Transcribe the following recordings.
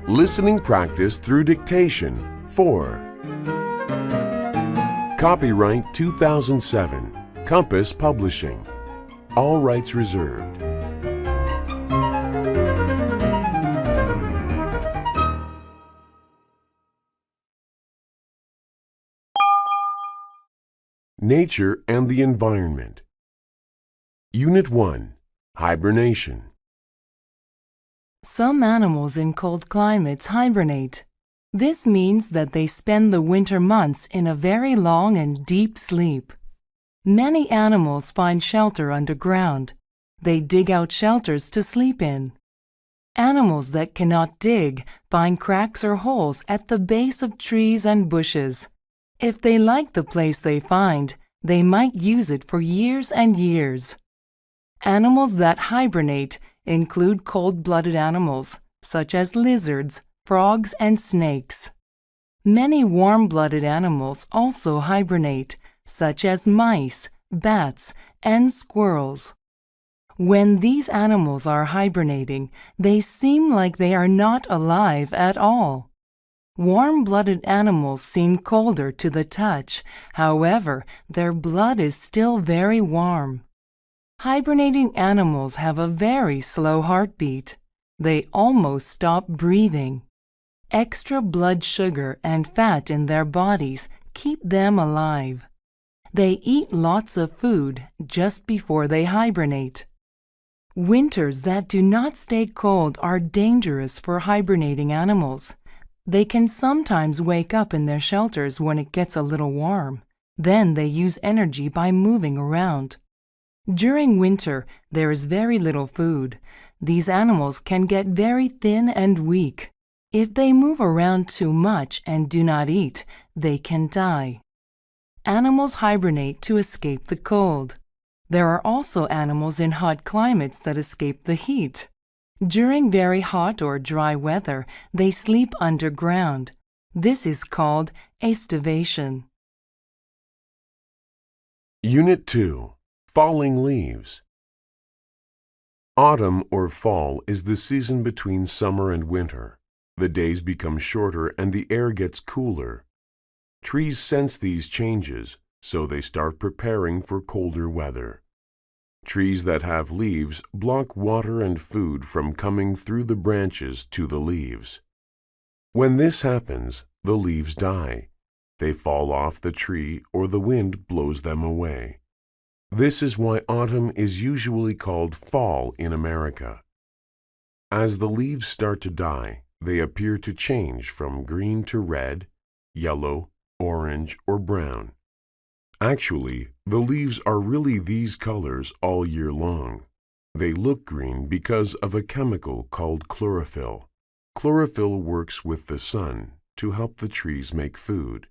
Listening practice through dictation 4. Copyright 2007, Compass Publishing. All rights reserved. Nature and the environment. Unit 1. Hibernation. Some animals in cold climates hibernate. This means that they spend the winter months in a very long and deep sleep. Many animals find shelter underground. They dig out shelters to sleep in. Animals that cannot dig find cracks or holes at the base of trees and bushes. If they like the place they find, they might use it for years and years. Animals that hibernate include cold-blooded animals, such as lizards, frogs, and snakes. Many warm-blooded animals also hibernate, such as mice, bats, and squirrels. When these animals are hibernating, they seem like they are not alive at all. Warm-blooded animals seem colder to the touch. However, their blood is still very warm. Hibernating animals have a very slow heartbeat. They almost stop breathing. Extra blood sugar and fat in their bodies keep them alive. They eat lots of food just before they hibernate. Winters that do not stay cold are dangerous for hibernating animals. They can sometimes wake up in their shelters when it gets a little warm. Then they use energy by moving around. During winter, there is very little food. These animals can get very thin and weak. If they move around too much and do not eat, they can die. Animals hibernate to escape the cold. There are also animals in hot climates that escape the heat. During very hot or dry weather, they sleep underground. This is called aestivation. Unit 2. Falling leaves. Autumn or fall is the season between summer and winter. The days become shorter and the air gets cooler. Trees sense these changes, so they start preparing for colder weather. Trees that have leaves block water and food from coming through the branches to the leaves. When this happens, the leaves die. They fall off the tree or the wind blows them away. This is why autumn is usually called fall in America. As the leaves start to die, they appear to change from green to red, yellow, orange, or brown. Actually, the leaves are really these colors all year long. They look green because of a chemical called chlorophyll. Chlorophyll works with the sun to help the trees make food.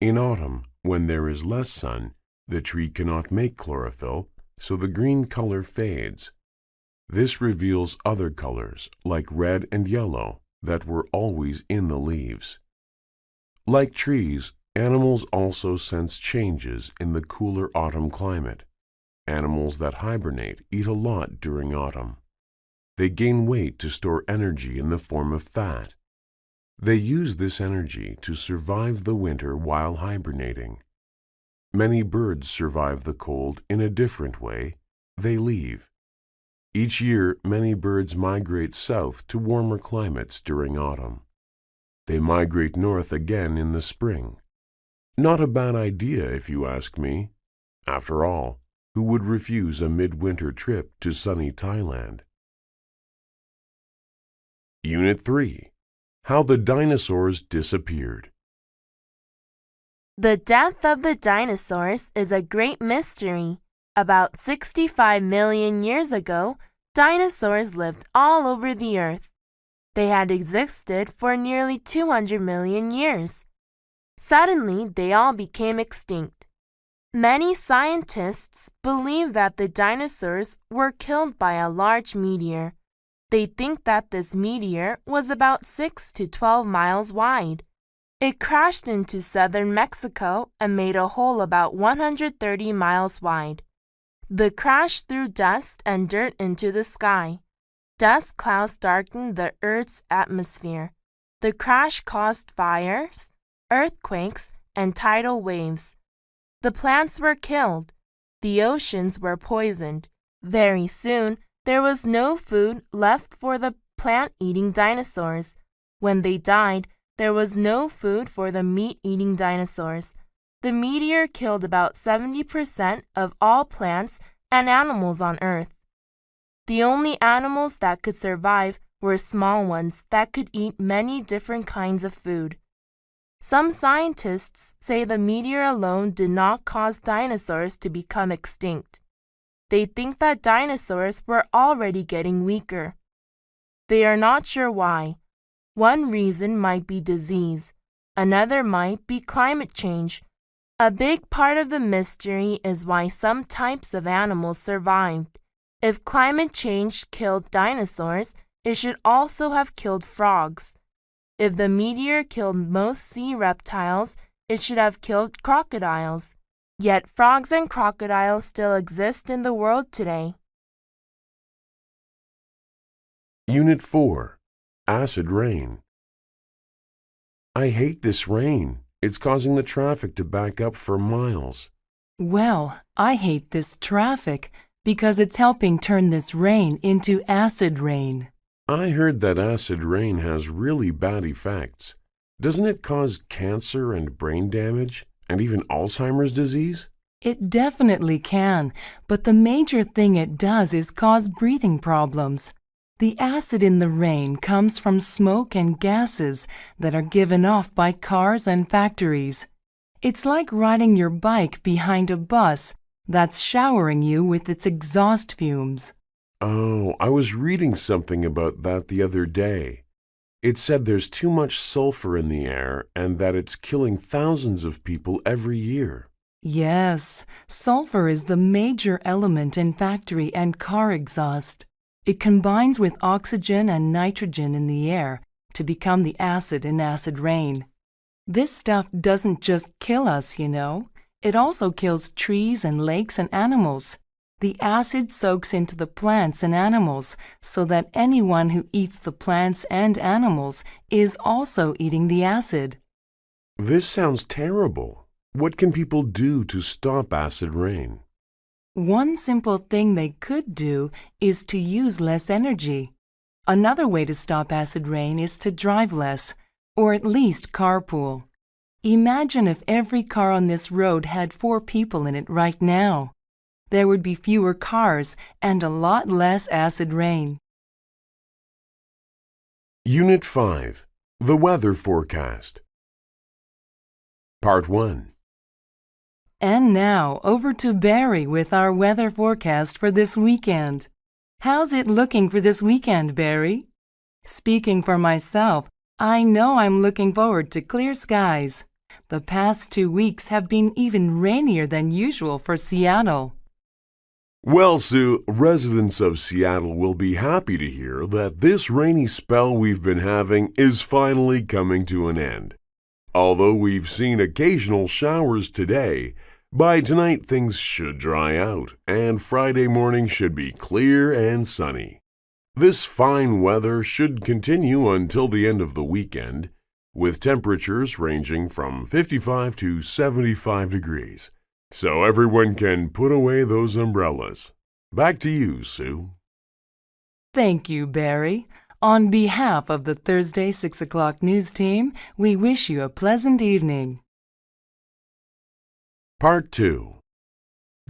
In autumn, when there is less sun, the tree cannot make chlorophyll, so the green color fades. This reveals other colors, like red and yellow, that were always in the leaves. Like trees, animals also sense changes in the cooler autumn climate. Animals that hibernate eat a lot during autumn. They gain weight to store energy in the form of fat. They use this energy to survive the winter while hibernating. Many birds survive the cold in a different way. They leave. Each year, many birds migrate south to warmer climates during autumn. They migrate north again in the spring. Not a bad idea, if you ask me. After all, who would refuse a midwinter trip to sunny Thailand? Unit 3. How the dinosaurs disappeared. The death of the dinosaurs is a great mystery. About 65 million years ago, dinosaurs lived all over the earth. They had existed for nearly 200 million years. Suddenly, they all became extinct. Many scientists believe that the dinosaurs were killed by a large meteor. They think that this meteor was about 6 to 12 miles wide. It crashed into southern Mexico and made a hole about 130 miles wide. The crash threw dust and dirt into the sky. Dust clouds darkened the Earth's atmosphere. The crash caused fires, earthquakes, and tidal waves. The plants were killed. The oceans were poisoned. Very soon, there was no food left for the plant-eating dinosaurs. When they died, there was no food for the meat-eating dinosaurs. The meteor killed about 70% of all plants and animals on Earth. The only animals that could survive were small ones that could eat many different kinds of food. Some scientists say the meteor alone did not cause dinosaurs to become extinct. They think that dinosaurs were already getting weaker. They are not sure why. One reason might be disease. Another might be climate change. A big part of the mystery is why some types of animals survived. If climate change killed dinosaurs, it should also have killed frogs. If the meteor killed most sea reptiles, it should have killed crocodiles. Yet frogs and crocodiles still exist in the world today. Unit 4. Acid rain. I hate this rain. It's causing the traffic to back up for miles. Well, I hate this traffic because it's helping turn this rain into acid rain. I heard that acid rain has really bad effects. Doesn't it cause cancer and brain damage, and even Alzheimer's disease? It definitely can, but the major thing it does is cause breathing problems. The acid in the rain comes from smoke and gases that are given off by cars and factories. It's like riding your bike behind a bus that's showering you with its exhaust fumes. Oh, I was reading something about that the other day. It said there's too much sulfur in the air and that it's killing thousands of people every year. Yes, sulfur is the major element in factory and car exhaust. It combines with oxygen and nitrogen in the air to become the acid in acid rain. This stuff doesn't just kill us, you know. It also kills trees and lakes and animals. The acid soaks into the plants and animals so that anyone who eats the plants and animals is also eating the acid. This sounds terrible. What can people do to stop acid rain? One simple thing they could do is to use less energy. Another way to stop acid rain is to drive less, or at least carpool. Imagine if every car on this road had 4 people in it right now. There would be fewer cars and a lot less acid rain. Unit 5. The Weather Forecast. Part 1. And now, over to Barry with our weather forecast for this weekend. How's it looking for this weekend, Barry? Speaking for myself, I know I'm looking forward to clear skies. The past 2 weeks have been even rainier than usual for Seattle. Well, Sue, residents of Seattle will be happy to hear that this rainy spell we've been having is finally coming to an end. Although we've seen occasional showers today, by tonight things should dry out, and Friday morning should be clear and sunny. This fine weather should continue until the end of the weekend, with temperatures ranging from 55 to 75 degrees. So everyone can put away those umbrellas. Back to you, Sue. Thank you, Barry. On behalf of the Thursday 6 o'clock news team, we wish you a pleasant evening. Part 2.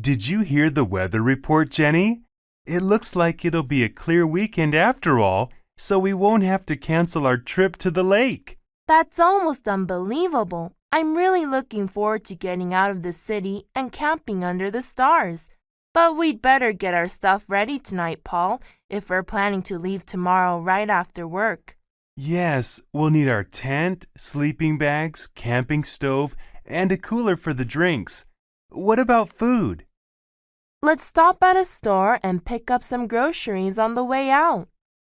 Did you hear the weather report, Jenny? It looks like it'll be a clear weekend after all, so we won't have to cancel our trip to the lake. That's almost unbelievable. I'm really looking forward to getting out of the city and camping under the stars. But we'd better get our stuff ready tonight, Paul, if we're planning to leave tomorrow right after work. Yes, we'll need our tent, sleeping bags, camping stove, and a cooler for the drinks. What about food? Let's stop at a store and pick up some groceries on the way out.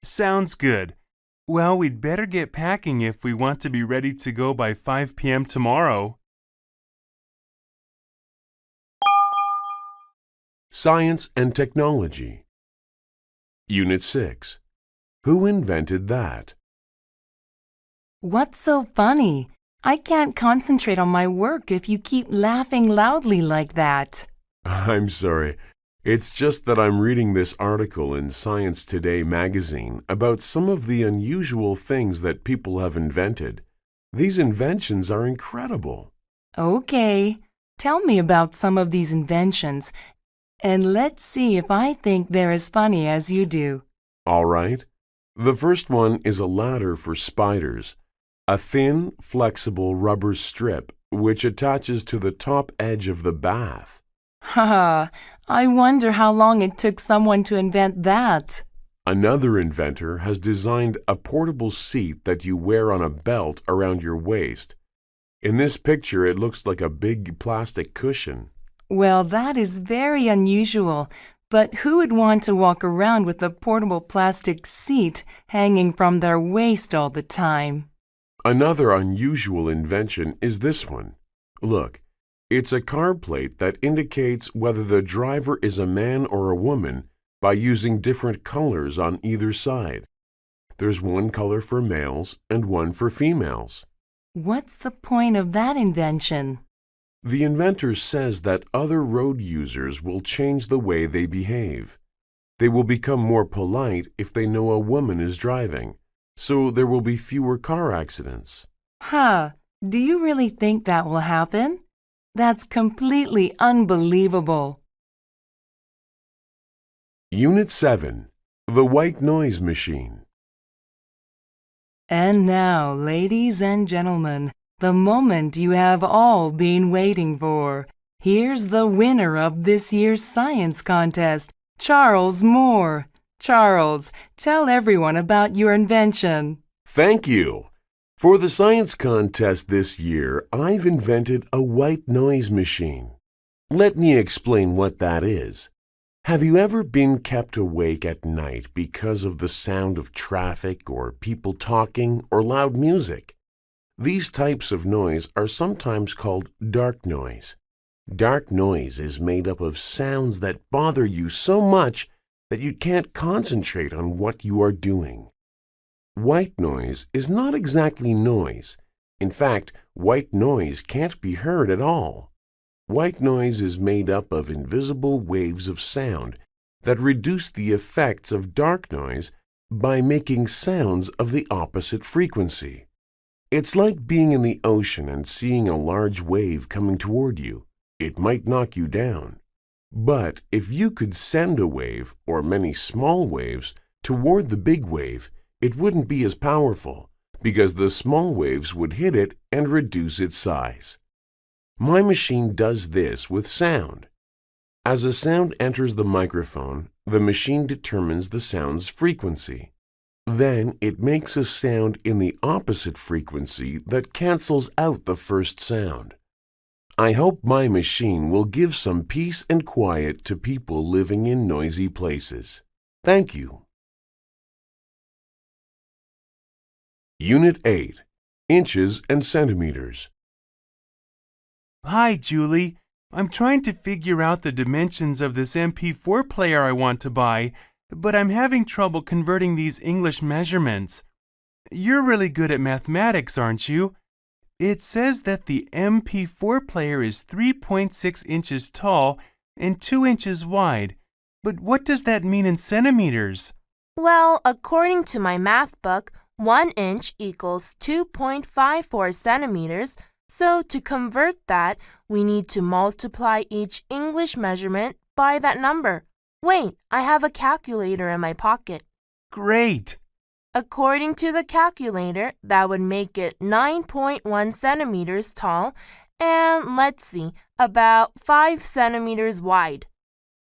Sounds good. Well, we'd better get packing if we want to be ready to go by 5 p.m. tomorrow. Science and Technology. Unit 6. Who invented that? What's so funny? I can't concentrate on my work if you keep laughing loudly like that. I'm sorry. It's just that I'm reading this article in Science Today magazine about some of the unusual things that people have invented. These inventions are incredible. Okay, tell me about some of these inventions, and let's see if I think they're as funny as you do. All right. The first one is a ladder for spiders, a thin, flexible rubber strip which attaches to the top edge of the bath. Haha, I wonder how long it took someone to invent that. Another inventor has designed a portable seat that you wear on a belt around your waist. In this picture, it looks like a big plastic cushion. Well, that is very unusual, but who would want to walk around with a portable plastic seat hanging from their waist all the time? Another unusual invention is this one. Look, it's a car plate that indicates whether the driver is a man or a woman by using different colors on either side. There's one color for males and one for females. What's the point of that invention? The inventor says that other road users will change the way they behave. They will become more polite if they know a woman is driving, so there will be fewer car accidents. Huh, do you really think that will happen? That's completely unbelievable. Unit 7. The White Noise Machine. And now, ladies and gentlemen, the moment you have all been waiting for. Here's the winner of this year's science contest, Charles Moore. Charles, tell everyone about your invention. Thank you. For the science contest this year, I've invented a white noise machine. Let me explain what that is. Have you ever been kept awake at night because of the sound of traffic or people talking or loud music? These types of noise are sometimes called dark noise. Dark noise is made up of sounds that bother you so much that you can't concentrate on what you are doing. White noise is not exactly noise. In fact, white noise can't be heard at all. White noise is made up of invisible waves of sound that reduce the effects of dark noise by making sounds of the opposite frequency. It's like being in the ocean and seeing a large wave coming toward you. It might knock you down. But if you could send a wave, or many small waves, toward the big wave, it wouldn't be as powerful, because the small waves would hit it and reduce its size. My machine does this with sound. As a sound enters the microphone, the machine determines the sound's frequency. Then it makes a sound in the opposite frequency that cancels out the first sound. I hope my machine will give some peace and quiet to people living in noisy places. Thank you. Unit 8. Inches and Centimeters. Hi, Julie. I'm trying to figure out the dimensions of this MP4 player I want to buy, but I'm having trouble converting these English measurements. You're really good at mathematics, aren't you? It says that the MP4 player is 3.6 inches tall and 2 inches wide. But what does that mean in centimeters? Well, according to my math book, 1 inch equals 2.54 centimeters. So to convert that, we need to multiply each English measurement by that number. Wait, I have a calculator in my pocket. Great! According to the calculator, that would make it 9.1 centimeters tall and, let's see, about 5 centimeters wide.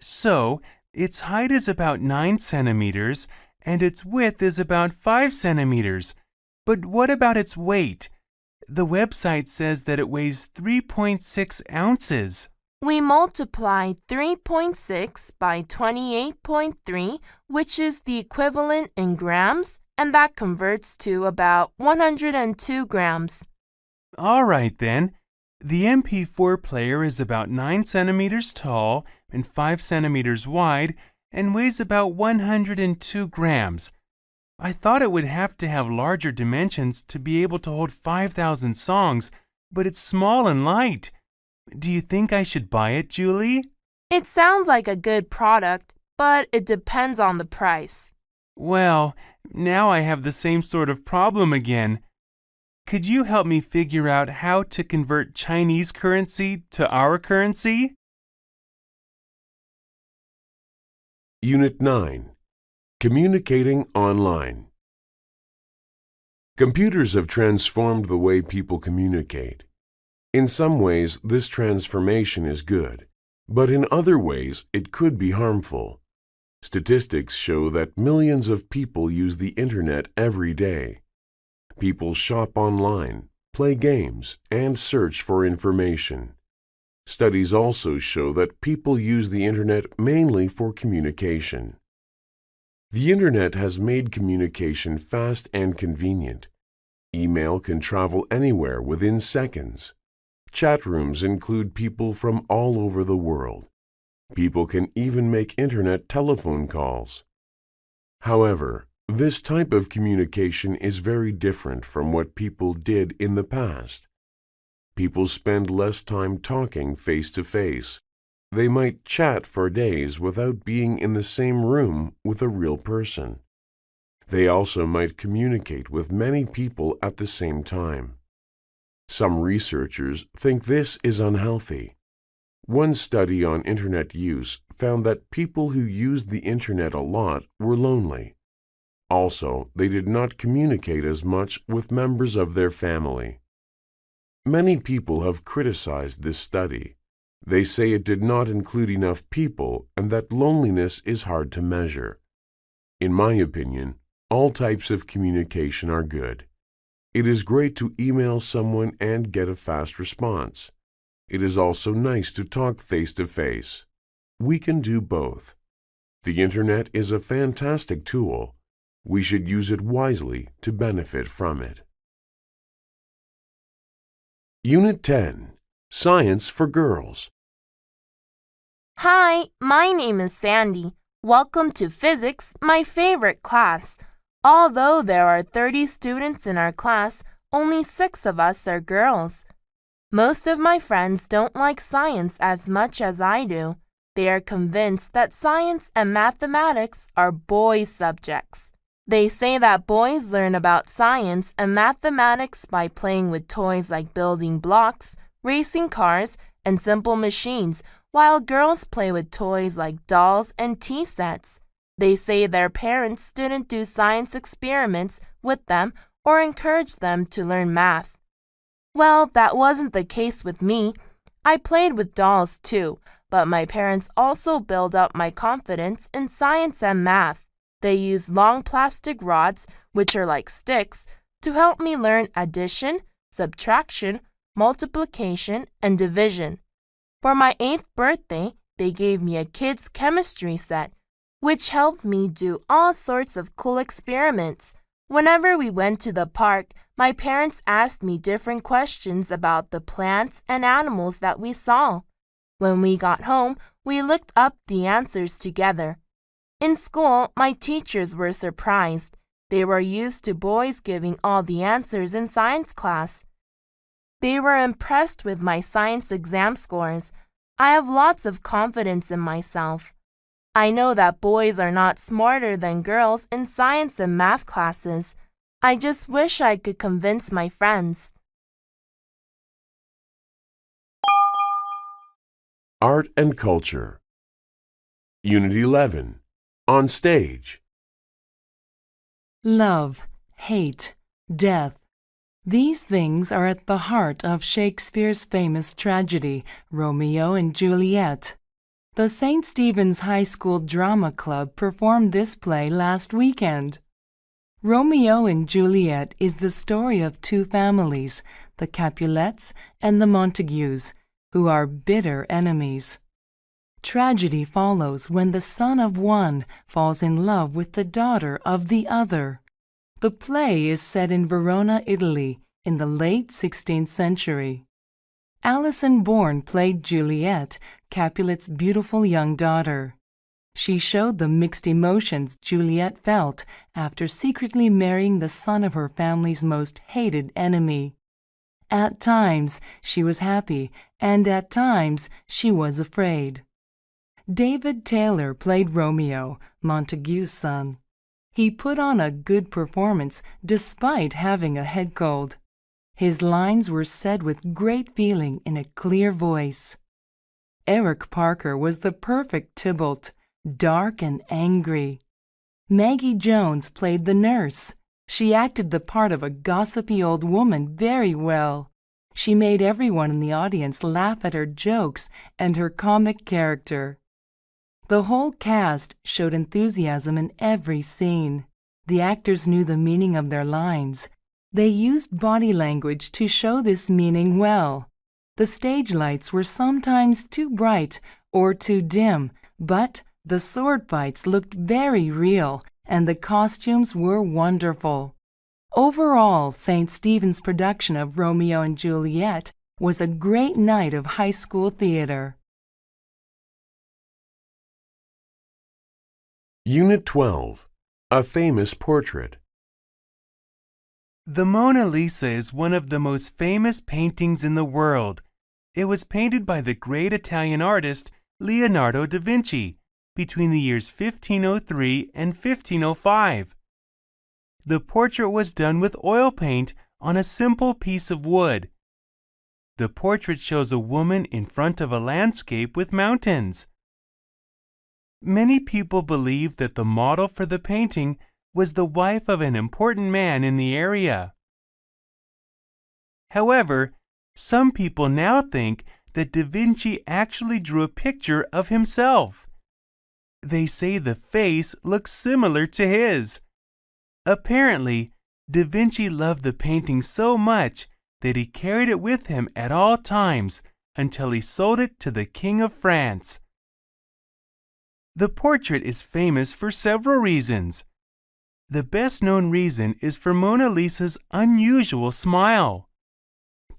So, its height is about 9 centimeters and its width is about 5 centimeters. But what about its weight? The website says that it weighs 3.6 ounces. We multiplied 3.6 by 28.3, which is the equivalent in grams, and that converts to about 102 grams. All right then. The MP4 player is about 9 centimeters tall and 5 centimeters wide and weighs about 102 grams. I thought it would have to have larger dimensions to be able to hold 5,000 songs, but it's small and light. Do you think I should buy it, Julie? It sounds like a good product, but it depends on the price. Well, now I have the same sort of problem again. Could you help me figure out how to convert Chinese currency to our currency? Unit 9. Communicating Online. Computers have transformed the way people communicate. In some ways, this transformation is good, but in other ways, it could be harmful. Statistics show that millions of people use the Internet every day. People shop online, play games, and search for information. Studies also show that people use the Internet mainly for communication. The Internet has made communication fast and convenient. Email can travel anywhere within seconds. Chat rooms include people from all over the world. People can even make Internet telephone calls. However, this type of communication is very different from what people did in the past. People spend less time talking face to face. They might chat for days without being in the same room with a real person. They also might communicate with many people at the same time. Some researchers think this is unhealthy. One study on Internet use found that people who used the Internet a lot were lonely. Also, they did not communicate as much with members of their family. Many people have criticized this study. They say it did not include enough people and that loneliness is hard to measure. In my opinion, all types of communication are good. It is great to email someone and get a fast response. It is also nice to talk face to face. We can do both. The Internet is a fantastic tool. We should use it wisely to benefit from it. Unit 10. Science for Girls. Hi, my name is Sandy. Welcome to Physics, my favorite class. Although there are 30 students in our class, only 6 of us are girls. Most of my friends don't like science as much as I do. They are convinced that science and mathematics are boys' subjects. They say that boys learn about science and mathematics by playing with toys like building blocks, racing cars, and simple machines, while girls play with toys like dolls and tea sets. They say their parents didn't do science experiments with them or encourage them to learn math. Well, that wasn't the case with me. I played with dolls too, but my parents also built up my confidence in science and math. They use long plastic rods, which are like sticks, to help me learn addition, subtraction, multiplication, and division. For my 8th birthday, they gave me a kids' chemistry set, which helped me do all sorts of cool experiments. Whenever we went to the park, my parents asked me different questions about the plants and animals that we saw. When we got home, we looked up the answers together. In school, my teachers were surprised. They were used to boys giving all the answers in science class. They were impressed with my science exam scores. I have lots of confidence in myself. I know that boys are not smarter than girls in science and math classes. I just wish I could convince my friends. Art and Culture. Unit 11. On Stage. Love, hate, death. These things are at the heart of Shakespeare's famous tragedy, Romeo and Juliet. The St. Stephen's High School Drama Club performed this play last weekend. Romeo and Juliet is the story of 2 families, the Capulets and the Montagues, who are bitter enemies. Tragedy follows when the son of one falls in love with the daughter of the other. The play is set in Verona, Italy, in the late 16th century. Alison Bourne played Juliet, Capulet's beautiful young daughter. She showed the mixed emotions Juliet felt after secretly marrying the son of her family's most hated enemy. At times, she was happy, and at times, she was afraid. David Taylor played Romeo, Montague's son. He put on a good performance despite having a head cold. His lines were said with great feeling in a clear voice. Eric Parker was the perfect Tybalt, dark and angry. Maggie Jones played the nurse. She acted the part of a gossipy old woman very well. She made everyone in the audience laugh at her jokes and her comic character. The whole cast showed enthusiasm in every scene. The actors knew the meaning of their lines. They used body language to show this meaning well. The stage lights were sometimes too bright or too dim, but the sword fights looked very real and the costumes were wonderful. Overall, St. Stephen's production of Romeo and Juliet was a great night of high school theater. Unit 12. A famous portrait. The Mona Lisa is one of the most famous paintings in the world. It was painted by the great Italian artist Leonardo da Vinci between the years 1503 and 1505. The portrait was done with oil paint on a simple piece of wood. The portrait shows a woman in front of a landscape with mountains. Many people believe that the model for the painting was the wife of an important man in the area. However, some people now think that Da Vinci actually drew a picture of himself. They say the face looks similar to his. Apparently, Da Vinci loved the painting so much that he carried it with him at all times until he sold it to the King of France. The portrait is famous for several reasons. The best-known reason is for Mona Lisa's unusual smile.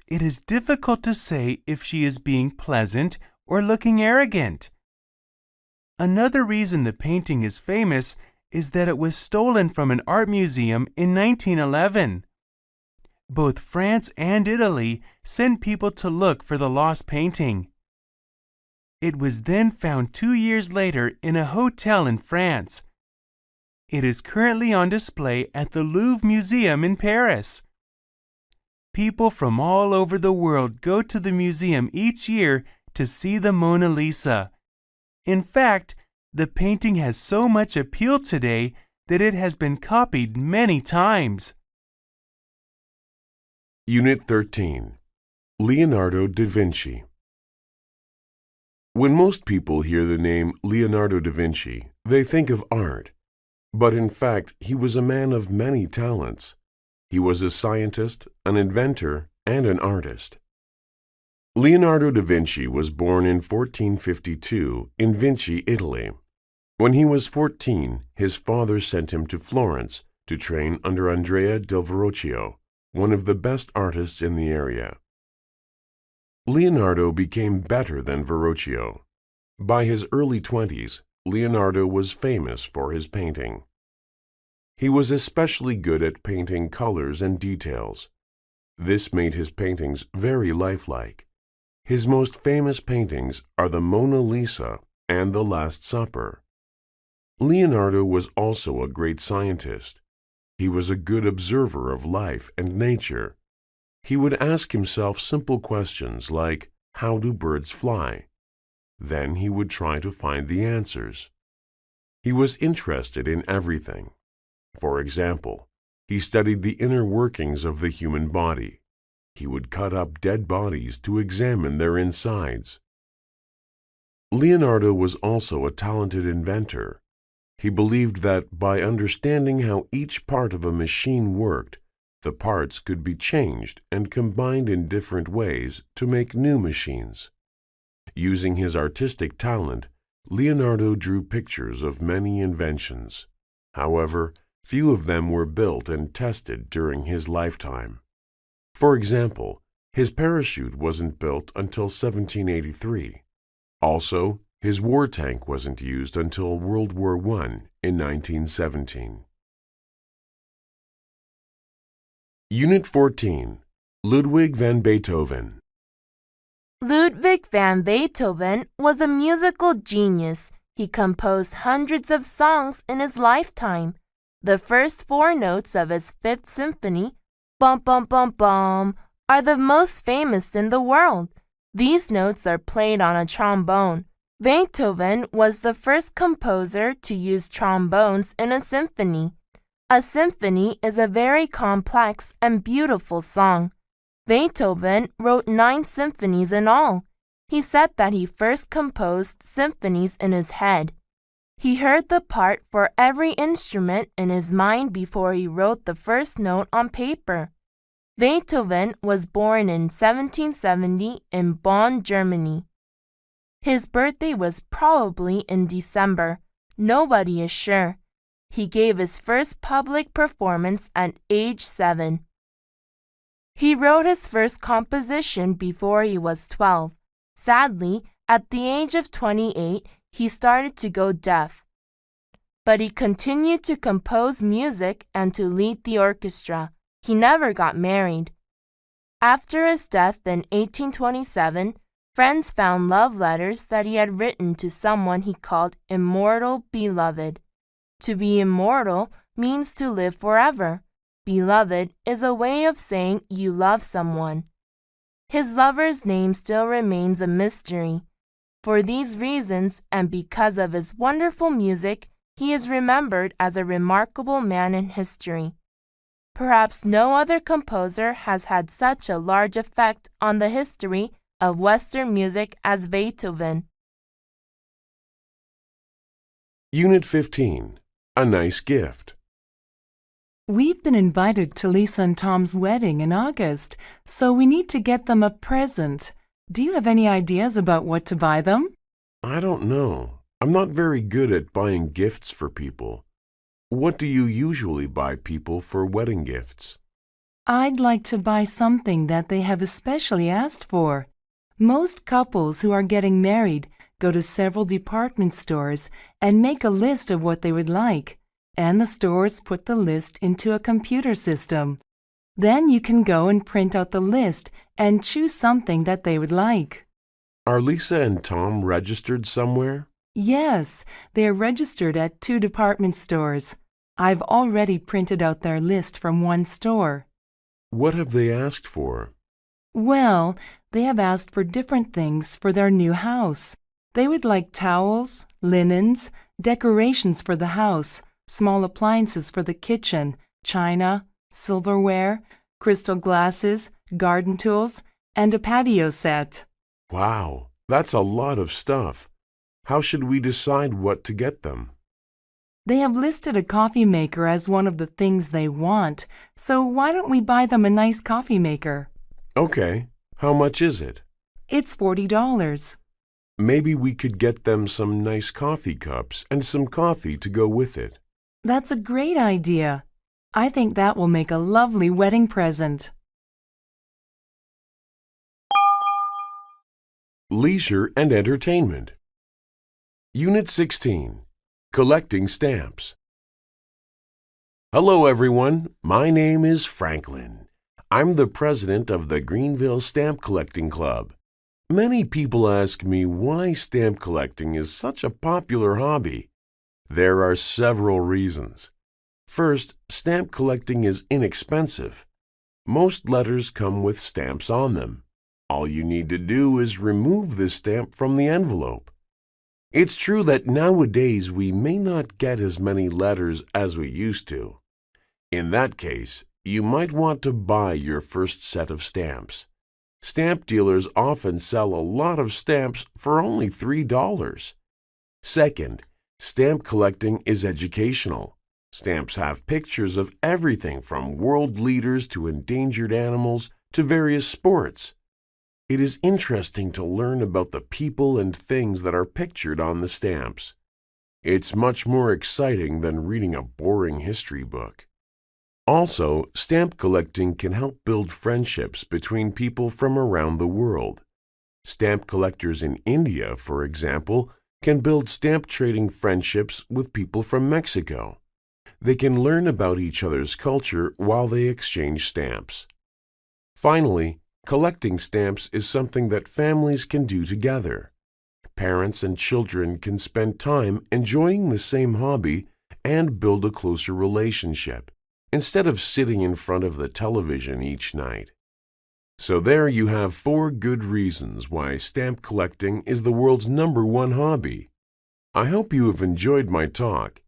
It is difficult to say if she is being pleasant or looking arrogant. Another reason the painting is famous is that it was stolen from an art museum in 1911. Both France and Italy sent people to look for the lost painting. It was then found 2 years later in a hotel in France. It is currently on display at the Louvre Museum in Paris. People from all over the world go to the museum each year to see the Mona Lisa. In fact, the painting has so much appeal today that it has been copied many times. Unit 13. Leonardo da Vinci. When most people hear the name Leonardo da Vinci, they think of art. But in fact, he was a man of many talents. He was a scientist, an inventor, and an artist. Leonardo da Vinci was born in 1452 in Vinci, Italy. When he was 14, his father sent him to Florence to train under Andrea del Verrocchio, one of the best artists in the area. Leonardo became better than Verrocchio. By his early 20s, Leonardo was famous for his painting. He was especially good at painting colors and details. This made his paintings very lifelike. His most famous paintings are the Mona Lisa and the Last Supper. Leonardo was also a great scientist. He was a good observer of life and nature. He would ask himself simple questions like, how do birds fly? Then he would try to find the answers. He was interested in everything. For example, he studied the inner workings of the human body. He would cut up dead bodies to examine their insides. Leonardo was also a talented inventor. He believed that by understanding how each part of a machine worked, the parts could be changed and combined in different ways to make new machines. Using his artistic talent, Leonardo drew pictures of many inventions. However, Few of them were built and tested during his lifetime. For example, his parachute wasn't built until 1783. Also, his war tank wasn't used until World War I in 1917. Unit 14. Ludwig van Beethoven. Ludwig van Beethoven was a musical genius. He composed hundreds of songs in his lifetime. The first four notes of his Fifth Symphony, bum bum bum bum, are the most famous in the world. These notes are played on a trombone. Beethoven was the first composer to use trombones in a symphony. A symphony is a very complex and beautiful song. Beethoven wrote 9 symphonies in all. He said that he first composed symphonies in his head. He heard the part for every instrument in his mind before he wrote the first note on paper. Beethoven was born in 1770 in Bonn, Germany. His birthday was probably in December. Nobody is sure. He gave his first public performance at age 7. He wrote his first composition before he was 12. Sadly, at the age of 28, he started to go deaf. But he continued to compose music and to lead the orchestra. He never got married. After his death in 1827, friends found love letters that he had written to someone he called immortal beloved. To be immortal means to live forever. Beloved is a way of saying you love someone. His lover's name still remains a mystery. For these reasons, and because of his wonderful music, he is remembered as a remarkable man in history. Perhaps no other composer has had such a large effect on the history of Western music as Beethoven. Unit 15. A nice gift. We've been invited to Lisa and Tom's wedding in August, so we need to get them a present. Do you have any ideas about what to buy them? I don't know. I'm not very good at buying gifts for people. What do you usually buy people for wedding gifts? I'd like to buy something that they have especially asked for. Most couples who are getting married go to several department stores and make a list of what they would like, and the stores put the list into a computer system. Then you can go and print out the list and choose something that they would like. Are Lisa and Tom registered somewhere? Yes, they are registered at 2 department stores. I've already printed out their list from one store. What have they asked for? Well, they have asked for different things for their new house. They would like towels, linens, decorations for the house, small appliances for the kitchen, china, silverware, crystal glasses, garden tools, and a patio set. Wow, that's a lot of stuff. How should we decide what to get them? They have listed a coffee maker as one of the things they want, so why don't we buy them a nice coffee maker? Okay, how much is it? It's $40. Maybe we could get them some nice coffee cups and some coffee to go with it. That's a great idea. I think that will make a lovely wedding present. Leisure and entertainment. Unit 16. Collecting stamps. Hello, everyone. My name is Franklin. I'm the president of the Greenville Stamp Collecting Club. Many people ask me why stamp collecting is such a popular hobby. There are several reasons. First, stamp collecting is inexpensive. Most letters come with stamps on them. All you need to do is remove the stamp from the envelope. It's true that nowadays we may not get as many letters as we used to. In that case, you might want to buy your first set of stamps. Stamp dealers often sell a lot of stamps for only $3. Second, stamp collecting is educational. Stamps have pictures of everything from world leaders to endangered animals to various sports. It is interesting to learn about the people and things that are pictured on the stamps. It's much more exciting than reading a boring history book. Also, stamp collecting can help build friendships between people from around the world. Stamp collectors in India, for example, can build stamp trading friendships with people from Mexico. They can learn about each other's culture while they exchange stamps. Finally, collecting stamps is something that families can do together. Parents and children can spend time enjoying the same hobby and build a closer relationship, instead of sitting in front of the television each night. So there you have 4 good reasons why stamp collecting is the world's #1 hobby. I hope you have enjoyed my talk.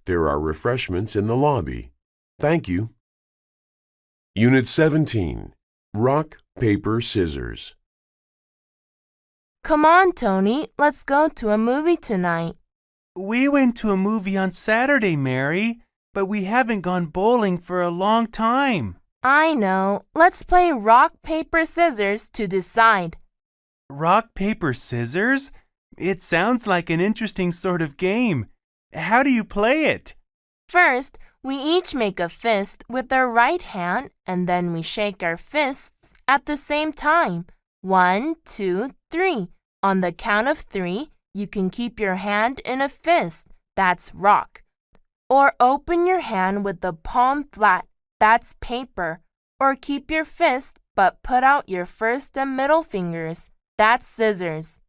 There are refreshments in the lobby. Thank you. Unit 17. Rock, Paper, Scissors. Come on, Tony, let's go to a movie tonight. We went to a movie on Saturday, Mary, but we haven't gone bowling for a long time. I know. Let's play rock, paper, scissors to decide. Rock, paper, scissors? It sounds like an interesting sort of game. How do you play it? First, we each make a fist with our right hand, and then we shake our fists at the same time. 1, 2, 3. On the count of 3, you can keep your hand in a fist. That's rock. Or open your hand with the palm flat. That's paper. Or keep your fist but put out your first and middle fingers. That's scissors.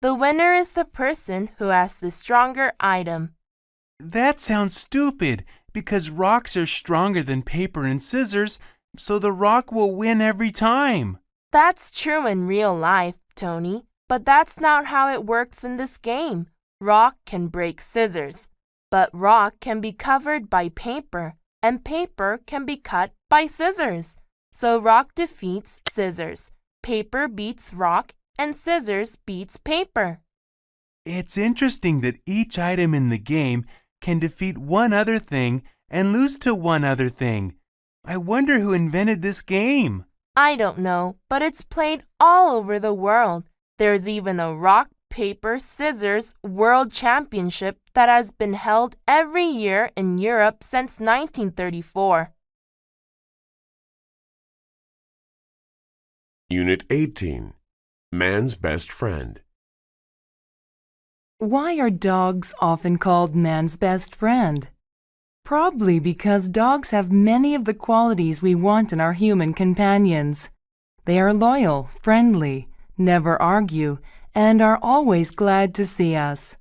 The winner is the person who has the stronger item. That sounds stupid, because rocks are stronger than paper and scissors, so the rock will win every time. That's true in real life, Tony, but that's not how it works in this game. Rock can break scissors, but rock can be covered by paper, and paper can be cut by scissors. So rock defeats scissors, paper beats rock, and scissors beats paper. It's interesting that each item in the game can defeat one other thing and lose to one other thing. I wonder who invented this game. I don't know, but it's played all over the world. There's even a rock, paper, scissors world championship that has been held every year in Europe since 1934. Unit 18. Man's Best Friend. Why are dogs often called man's best friend? Probably because dogs have many of the qualities we want in our human companions. They are loyal, friendly, never argue, and are always glad to see us.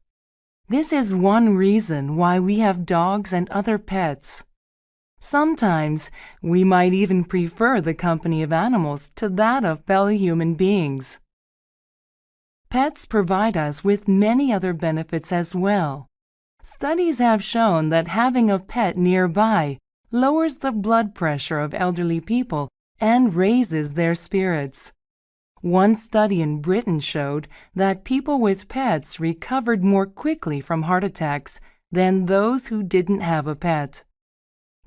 This is one reason why we have dogs and other pets. Sometimes we might even prefer the company of animals to that of fellow human beings. Pets provide us with many other benefits as well. Studies have shown that having a pet nearby lowers the blood pressure of elderly people and raises their spirits. One study in Britain showed that people with pets recovered more quickly from heart attacks than those who didn't have a pet.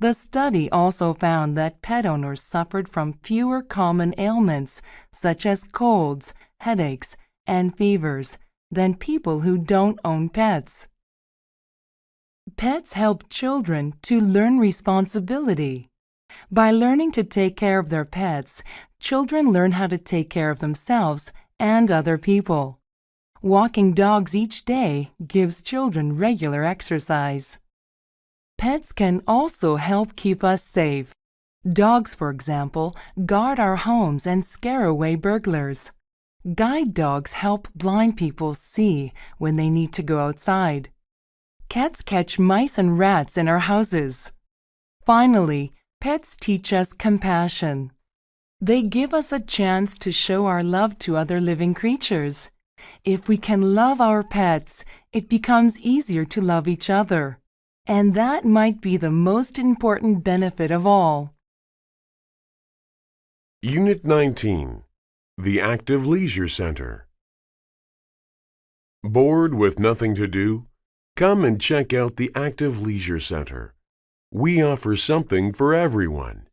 The study also found that pet owners suffered from fewer common ailments, such as colds, headaches, and fevers, than people who don't own pets. Pets help children to learn responsibility. By learning to take care of their pets, children learn how to take care of themselves and other people. Walking dogs each day gives children regular exercise. Pets can also help keep us safe. Dogs, for example, guard our homes and scare away burglars. Guide dogs help blind people see when they need to go outside. Cats catch mice and rats in our houses. Finally, pets teach us compassion. They give us a chance to show our love to other living creatures. If we can love our pets, it becomes easier to love each other. And that might be the most important benefit of all. Unit 19. The Active Leisure Center. Bored with nothing to do? Come and check out the Active Leisure Center. We offer something for everyone.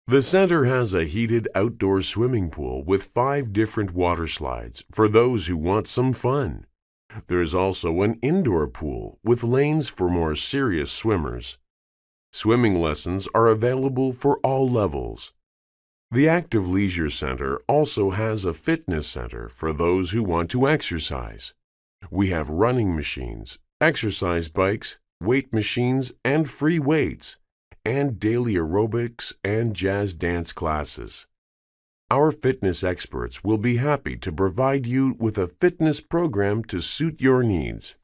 The center has a heated outdoor swimming pool with 5 different water slides for those who want some fun. There's also an indoor pool with lanes for more serious swimmers. Swimming lessons are available for all levels. The Active Leisure Center also has a fitness center for those who want to exercise. We have running machines, exercise bikes, weight machines, and free weights, and daily aerobics and jazz dance classes. Our fitness experts will be happy to provide you with a fitness program to suit your needs.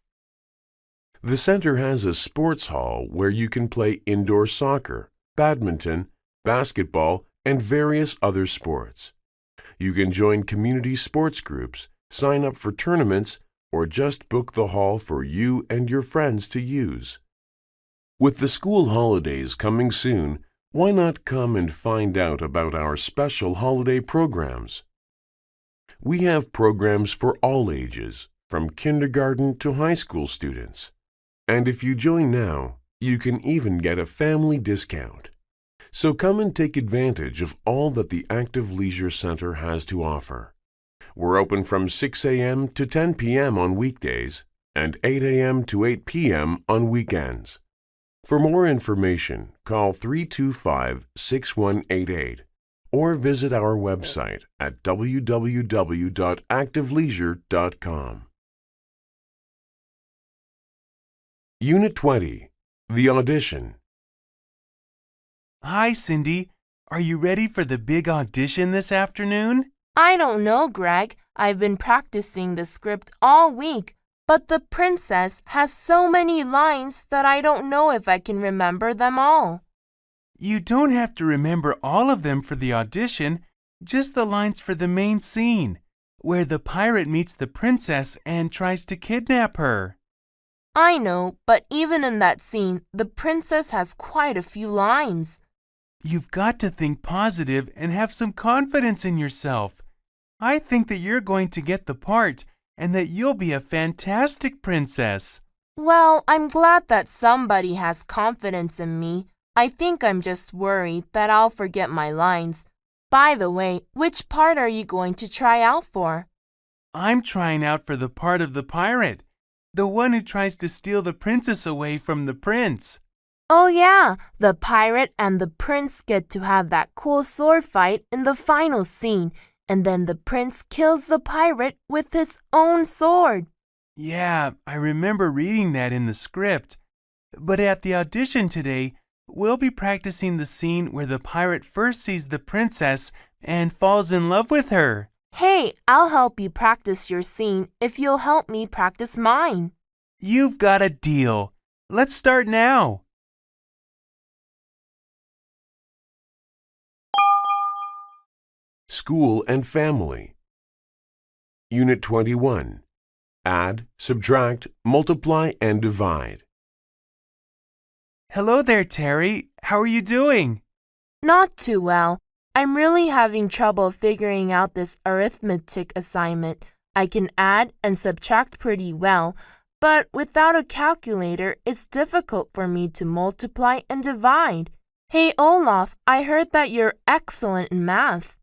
The center has a sports hall where you can play indoor soccer, badminton, basketball, and various other sports. You can join community sports groups, sign up for tournaments, or just book the hall for you and your friends to use. With the school holidays coming soon, why not come and find out about our special holiday programs? We have programs for all ages, from kindergarten to high school students. And if you join now, you can even get a family discount. So come and take advantage of all that the Active Leisure Center has to offer. We're open from 6 a.m. to 10 p.m. on weekdays and 8 a.m. to 8 p.m. on weekends. For more information, call 325-6188 or visit our website at www.activeleisure.com. Unit 20, The Audition. Hi, Cindy. Are you ready for the big audition this afternoon? I don't know, Greg. I've been practicing the script all week, but the princess has so many lines that I don't know if I can remember them all. You don't have to remember all of them for the audition, just the lines for the main scene, where the pirate meets the princess and tries to kidnap her. I know, but even in that scene, the princess has quite a few lines. You've got to think positive and have some confidence in yourself. I think that you're going to get the part and that you'll be a fantastic princess. Well, I'm glad that somebody has confidence in me. I think I'm just worried that I'll forget my lines. By the way, which part are you going to try out for? I'm trying out for the part of the pirate, the one who tries to steal the princess away from the prince. Oh yeah, the pirate and the prince get to have that cool sword fight in the final scene, and then the prince kills the pirate with his own sword. Yeah, I remember reading that in the script. But at the audition today, we'll be practicing the scene where the pirate first sees the princess and falls in love with her. Hey, I'll help you practice your scene if you'll help me practice mine. You've got a deal. Let's start now. School and Family. Unit 21. Add, subtract, multiply, and divide. Hello there, Terry. How are you doing? Not too well. I'm really having trouble figuring out this arithmetic assignment. I can add and subtract pretty well, but without a calculator, it's difficult for me to multiply and divide. Hey, Olaf, I heard that you're excellent in math.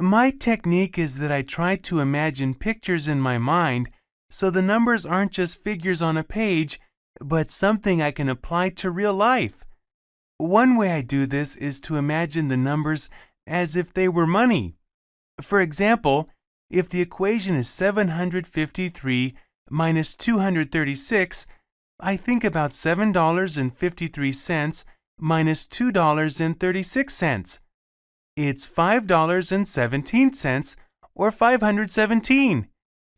My technique is that I try to imagine pictures in my mind so the numbers aren't just figures on a page, but something I can apply to real life. One way I do this is to imagine the numbers as if they were money. For example, if the equation is 753 minus 236, I think about $7.53 minus $2.36. It's $5.17 or 517.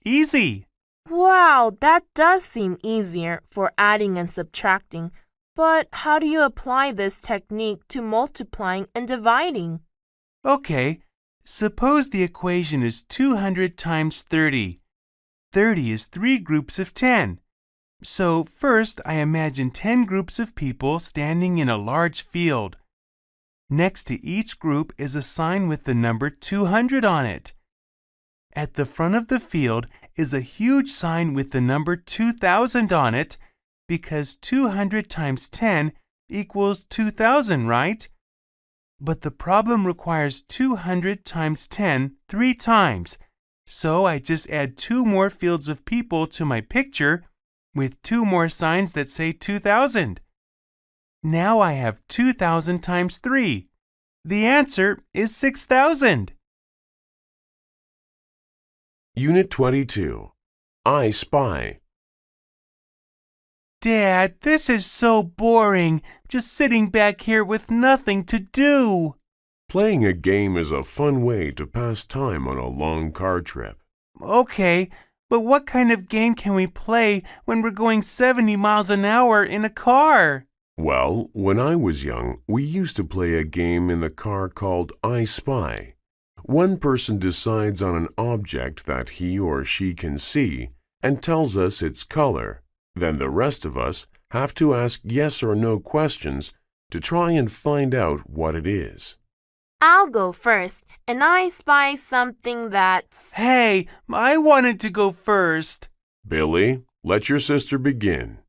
Easy! Wow, that does seem easier for adding and subtracting. But how do you apply this technique to multiplying and dividing? Okay, suppose the equation is 200 times 30. 30 is 3 groups of 10. So first I imagine 10 groups of people standing in a large field. Next to each group is a sign with the number 200 on it. At the front of the field is a huge sign with the number 2000 on it because 200 times 10 equals 2000, right? But the problem requires 200 times 10 3 times, So I just add 2 more fields of people to my picture with 2 more signs that say 2,000. Now I have 2,000 times 3. The answer is 6,000. Unit 22. I spy. Dad, this is so boring, just sitting back here with nothing to do. Playing a game is a fun way to pass time on a long car trip. Okay, but what kind of game can we play when we're going 70 miles an hour in a car? Well, when I was young, we used to play a game in the car called I Spy. One person decides on an object that he or she can see and tells us its color. Then the rest of us have to ask yes or no questions to try and find out what it is. I'll go first, and I spy something that's... Hey, I wanted to go first. Billy, let your sister begin.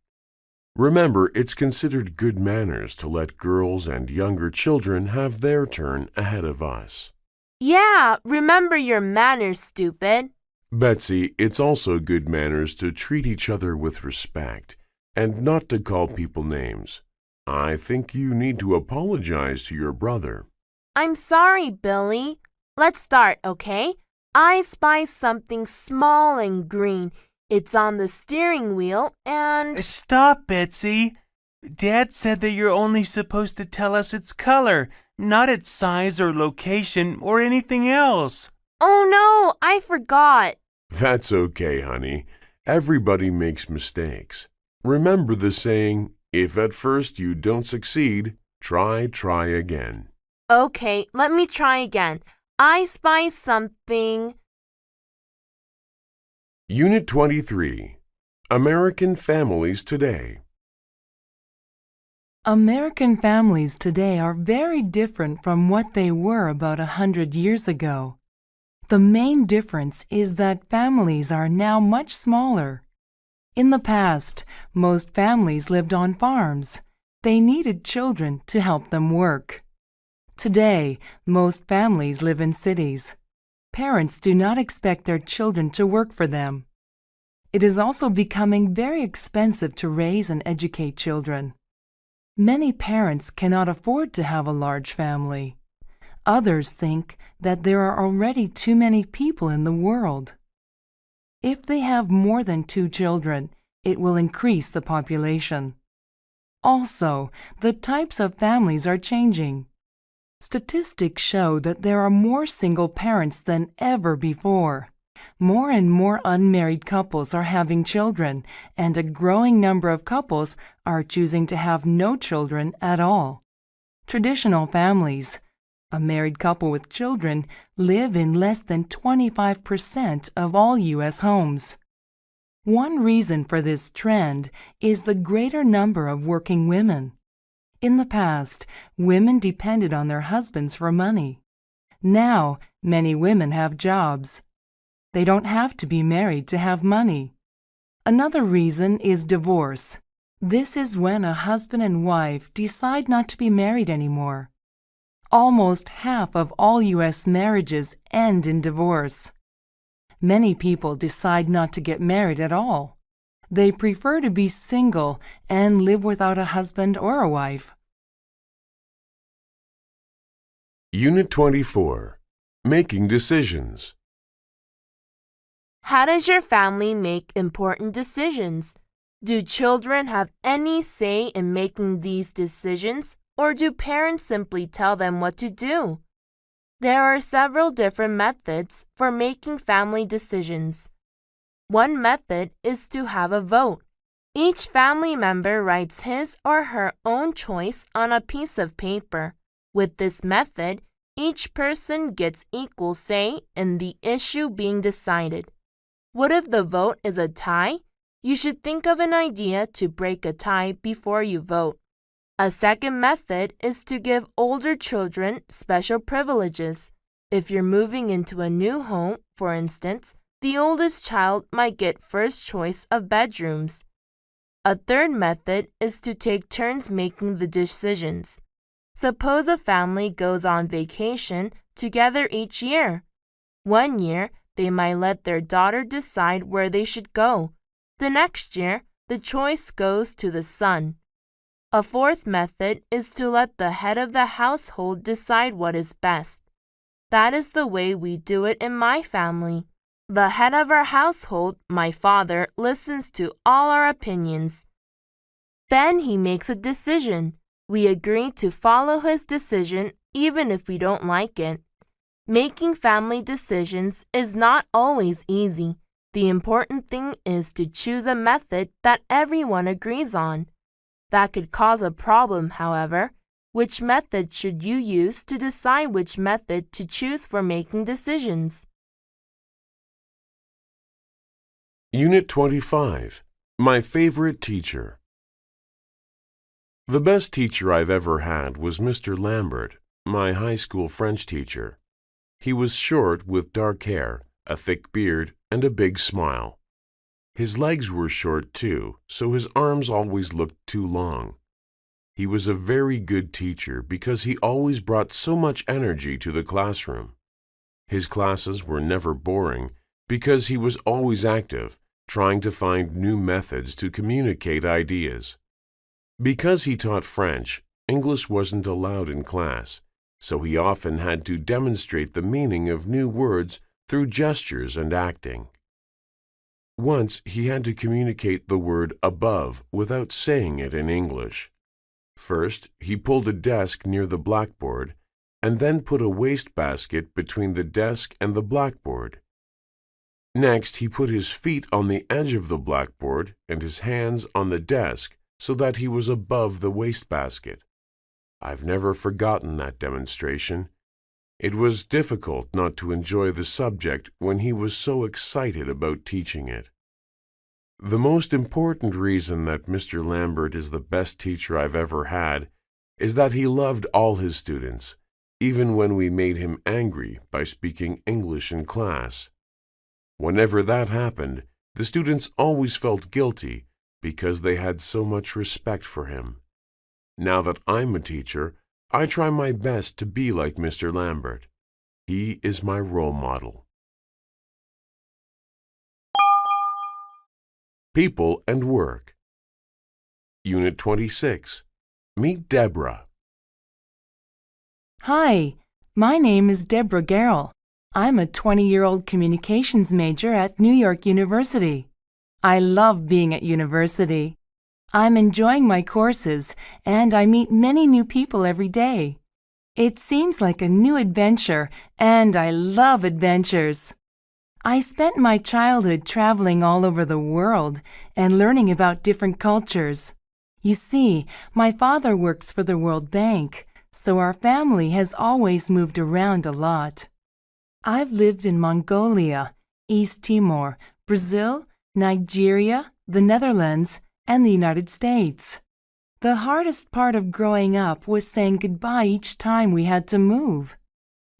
Remember, it's considered good manners to let girls and younger children have their turn ahead of us. Yeah, remember your manners, stupid. Betsy, it's also good manners to treat each other with respect and not to call people names. I think you need to apologize to your brother. I'm sorry, Billy. Let's start, okay? I spy something small and green. It's on the steering wheel and... Stop, Betsy. Dad said that you're only supposed to tell us its color, not its size or location or anything else. Oh no, I forgot. That's okay, honey. Everybody makes mistakes. Remember the saying, if at first you don't succeed, try again. Okay, let me try again. I spy something... Unit 23. American Families Today. American families today are very different from what they were about 100 years ago. The main difference is that families are now much smaller. In the past, most families lived on farms. They needed children to help them work. Today, most families live in cities. Parents do not expect their children to work for them. It is also becoming very expensive to raise and educate children. Many parents cannot afford to have a large family. Others think that there are already too many people in the world. If they have more than 2 children, it will increase the population. Also, the types of families are changing. Statistics show that there are more single parents than ever before. More and more unmarried couples are having children, and a growing number of couples are choosing to have no children at all. Traditional families, a married couple with children, live in less than 25% of all U.S. homes. One reason for this trend is the greater number of working women. In the past, women depended on their husbands for money. Now, many women have jobs. They don't have to be married to have money. Another reason is divorce. This is when a husband and wife decide not to be married anymore. Almost half of all U.S. marriages end in divorce. Many people decide not to get married at all. They prefer to be single and live without a husband or a wife. Unit 24. Making Decisions. How does your family make important decisions? Do children have any say in making these decisions, or do parents simply tell them what to do? There are several different methods for making family decisions. One method is to have a vote. Each family member writes his or her own choice on a piece of paper. With this method, each person gets equal say in the issue being decided. What if the vote is a tie? You should think of an idea to break a tie before you vote. A second method is to give older children special privileges. If you're moving into a new home, for instance, the oldest child might get first choice of bedrooms. A third method is to take turns making the decisions. Suppose a family goes on vacation together each year. One year, they might let their daughter decide where they should go. The next year, the choice goes to the son. A fourth method is to let the head of the household decide what is best. That is the way we do it in my family. The head of our household, my father, listens to all our opinions. Then he makes a decision. We agree to follow his decision even if we don't like it. Making family decisions is not always easy. The important thing is to choose a method that everyone agrees on. That could cause a problem, however. Which method should you use to decide which method to choose for making decisions? Unit 25. My favorite teacher. The best teacher I've ever had was Mr. Lambert, my high school French teacher. He was short with dark hair, a thick beard, and a big smile. His legs were short too, so his arms always looked too long. He was a very good teacher because he always brought so much energy to the classroom. His classes were never boring because he was always active, trying to find new methods to communicate ideas. Because he taught French, English wasn't allowed in class, so he often had to demonstrate the meaning of new words through gestures and acting. Once he had to communicate the word above without saying it in English. First, he pulled a desk near the blackboard and then put a wastebasket between the desk and the blackboard. Next, he put his feet on the edge of the blackboard and his hands on the desk so that he was above the wastebasket. I've never forgotten that demonstration. It was difficult not to enjoy the subject when he was so excited about teaching it. The most important reason that Mr. Lambert is the best teacher I've ever had is that he loved all his students, even when we made him angry by speaking English in class. Whenever that happened, the students always felt guilty because they had so much respect for him. Now that I'm a teacher, I try my best to be like Mr. Lambert. He is my role model. People and Work. Unit 26. Meet Deborah. Hi, my name is Deborah Garrell. I'm a 20-year-old communications major at New York University. I love being at university. I'm enjoying my courses, and I meet many new people every day. It seems like a new adventure, and I love adventures. I spent my childhood traveling all over the world and learning about different cultures. You see, my father works for the World Bank, so our family has always moved around a lot. I've lived in Mongolia, East Timor, Brazil, Nigeria, the Netherlands, and the United States. The hardest part of growing up was saying goodbye each time we had to move.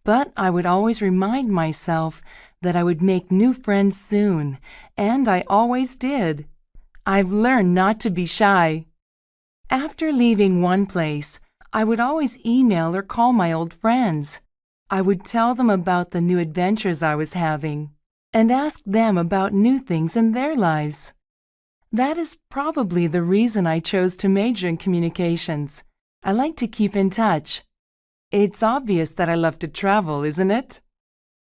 But I would always remind myself that I would make new friends soon, and I always did. I've learned not to be shy. After leaving one place, I would always email or call my old friends. I would tell them about the new adventures I was having and ask them about new things in their lives. That is probably the reason I chose to major in communications. I like to keep in touch. It's obvious that I love to travel, isn't it?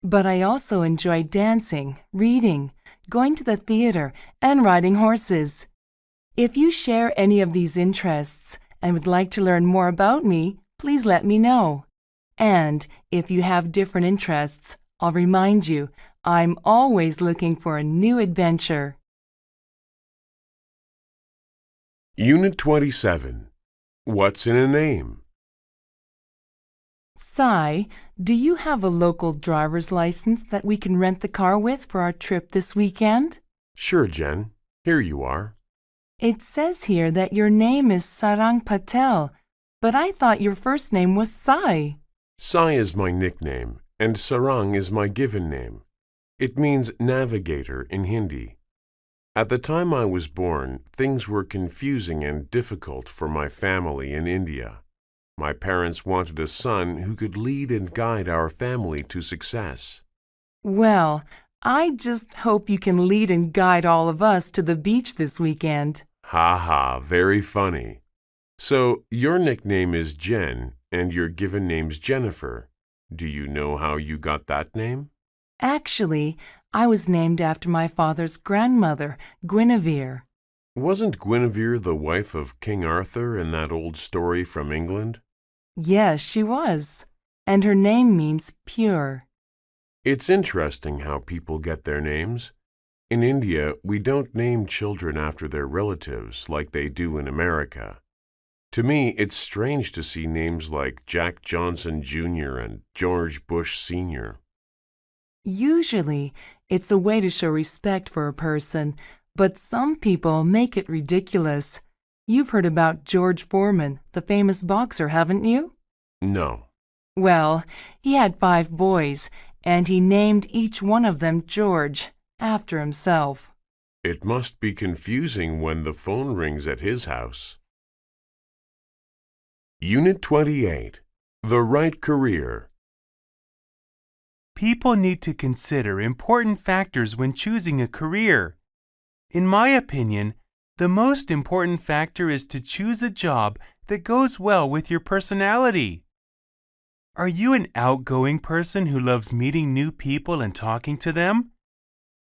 But I also enjoy dancing, reading, going to the theater, and riding horses. If you share any of these interests and would like to learn more about me, please let me know. And if you have different interests, I'll remind you, I'm always looking for a new adventure. Unit 27. What's in a name? Sai, do you have a local driver's license that we can rent the car with for our trip this weekend? Sure, Jen. Here you are. It says here that your name is Sarang Patel, but I thought your first name was Sai. Sai is my nickname, and Sarang is my given name. It means navigator in Hindi. At the time I was born, things were confusing and difficult for my family in India. My parents wanted a son who could lead and guide our family to success. Well, I just hope you can lead and guide all of us to the beach this weekend. Ha ha, very funny. So, your nickname is Jen, and your given name's Jennifer. Do you know how you got that name? Actually, I was named after my father's grandmother, Guinevere. Wasn't Guinevere the wife of King Arthur in that old story from England? Yes, she was. And her name means pure. It's interesting how people get their names. In India, we don't name children after their relatives like they do in America. To me, it's strange to see names like Jack Johnson Jr. and George Bush Sr. Usually, it's a way to show respect for a person, but some people make it ridiculous. You've heard about George Foreman, the famous boxer, haven't you? No. Well, he had 5 boys, and he named each one of them George, after himself. It must be confusing when the phone rings at his house. Unit 28. The Right Career. People need to consider important factors when choosing a career. In my opinion, the most important factor is to choose a job that goes well with your personality. Are you an outgoing person who loves meeting new people and talking to them?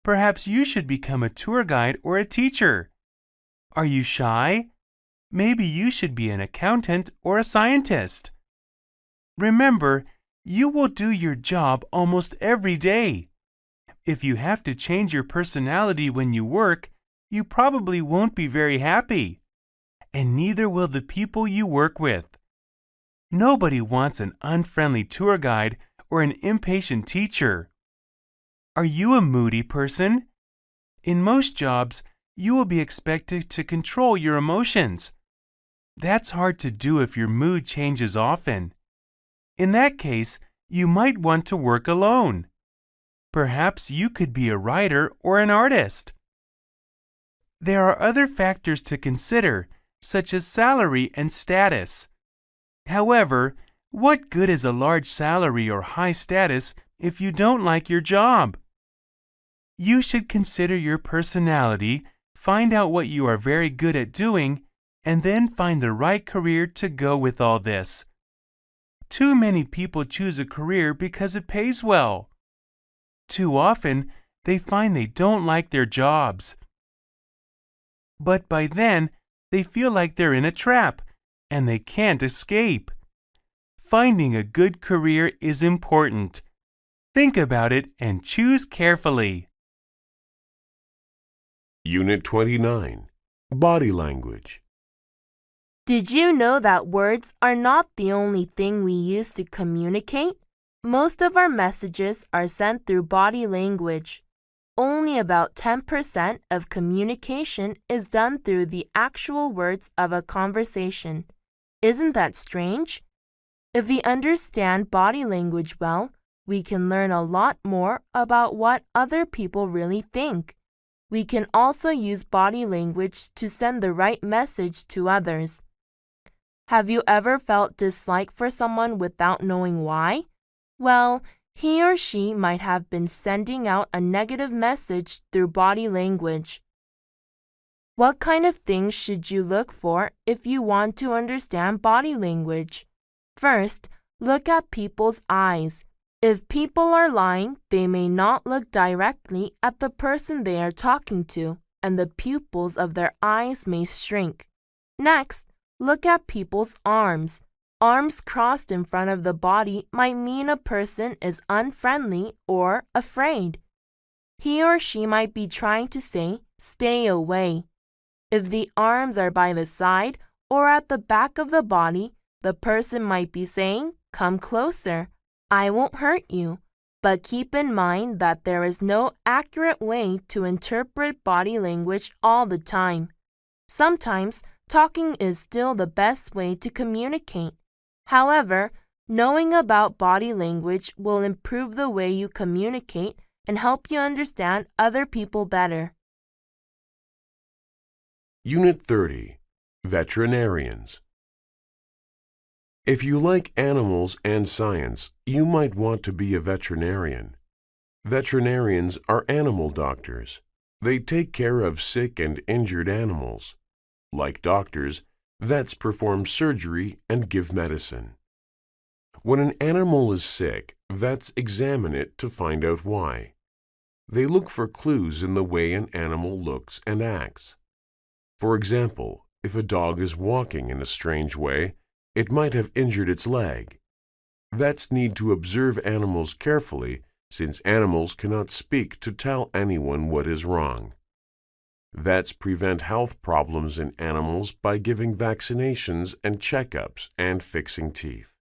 Perhaps you should become a tour guide or a teacher. Are you shy? Maybe you should be an accountant or a scientist. Remember, you will do your job almost every day. If you have to change your personality when you work, you probably won't be very happy. And neither will the people you work with. Nobody wants an unfriendly tour guide or an impatient teacher. Are you a moody person? In most jobs, you will be expected to control your emotions. That's hard to do if your mood changes often. In that case, you might want to work alone. Perhaps you could be a writer or an artist. There are other factors to consider, such as salary and status. However, what good is a large salary or high status if you don't like your job? You should consider your personality, find out what you are very good at doing, and then find the right career to go with all this. Too many people choose a career because it pays well. Too often, they find they don't like their jobs. But by then, they feel like they're in a trap, and they can't escape. Finding a good career is important. Think about it and choose carefully. Unit 29. Body Language. Did you know that words are not the only thing we use to communicate? Most of our messages are sent through body language. Only about 10% of communication is done through the actual words of a conversation. Isn't that strange? If we understand body language well, we can learn a lot more about what other people really think. We can also use body language to send the right message to others. Have you ever felt dislike for someone without knowing why? Well, he or she might have been sending out a negative message through body language. What kind of things should you look for if you want to understand body language? First, look at people's eyes. If people are lying, they may not look directly at the person they are talking to, and the pupils of their eyes may shrink. Next, look at people's arms. Arms crossed in front of the body might mean a person is unfriendly or afraid. He or she might be trying to say, "Stay away." If the arms are by the side or at the back of the body, the person might be saying, "Come closer. I won't hurt you." But keep in mind that there is no accurate way to interpret body language all the time. Sometimes, talking is still the best way to communicate. However, knowing about body language will improve the way you communicate and help you understand other people better. Unit 30. Veterinarians. If you like animals and science, you might want to be a veterinarian. Veterinarians are animal doctors. They take care of sick and injured animals. Like doctors, vets perform surgery and give medicine. When an animal is sick, vets examine it to find out why. They look for clues in the way an animal looks and acts. For example, if a dog is walking in a strange way, it might have injured its leg. Vets need to observe animals carefully since animals cannot speak to tell anyone what is wrong. Vets prevent health problems in animals by giving vaccinations and checkups and fixing teeth.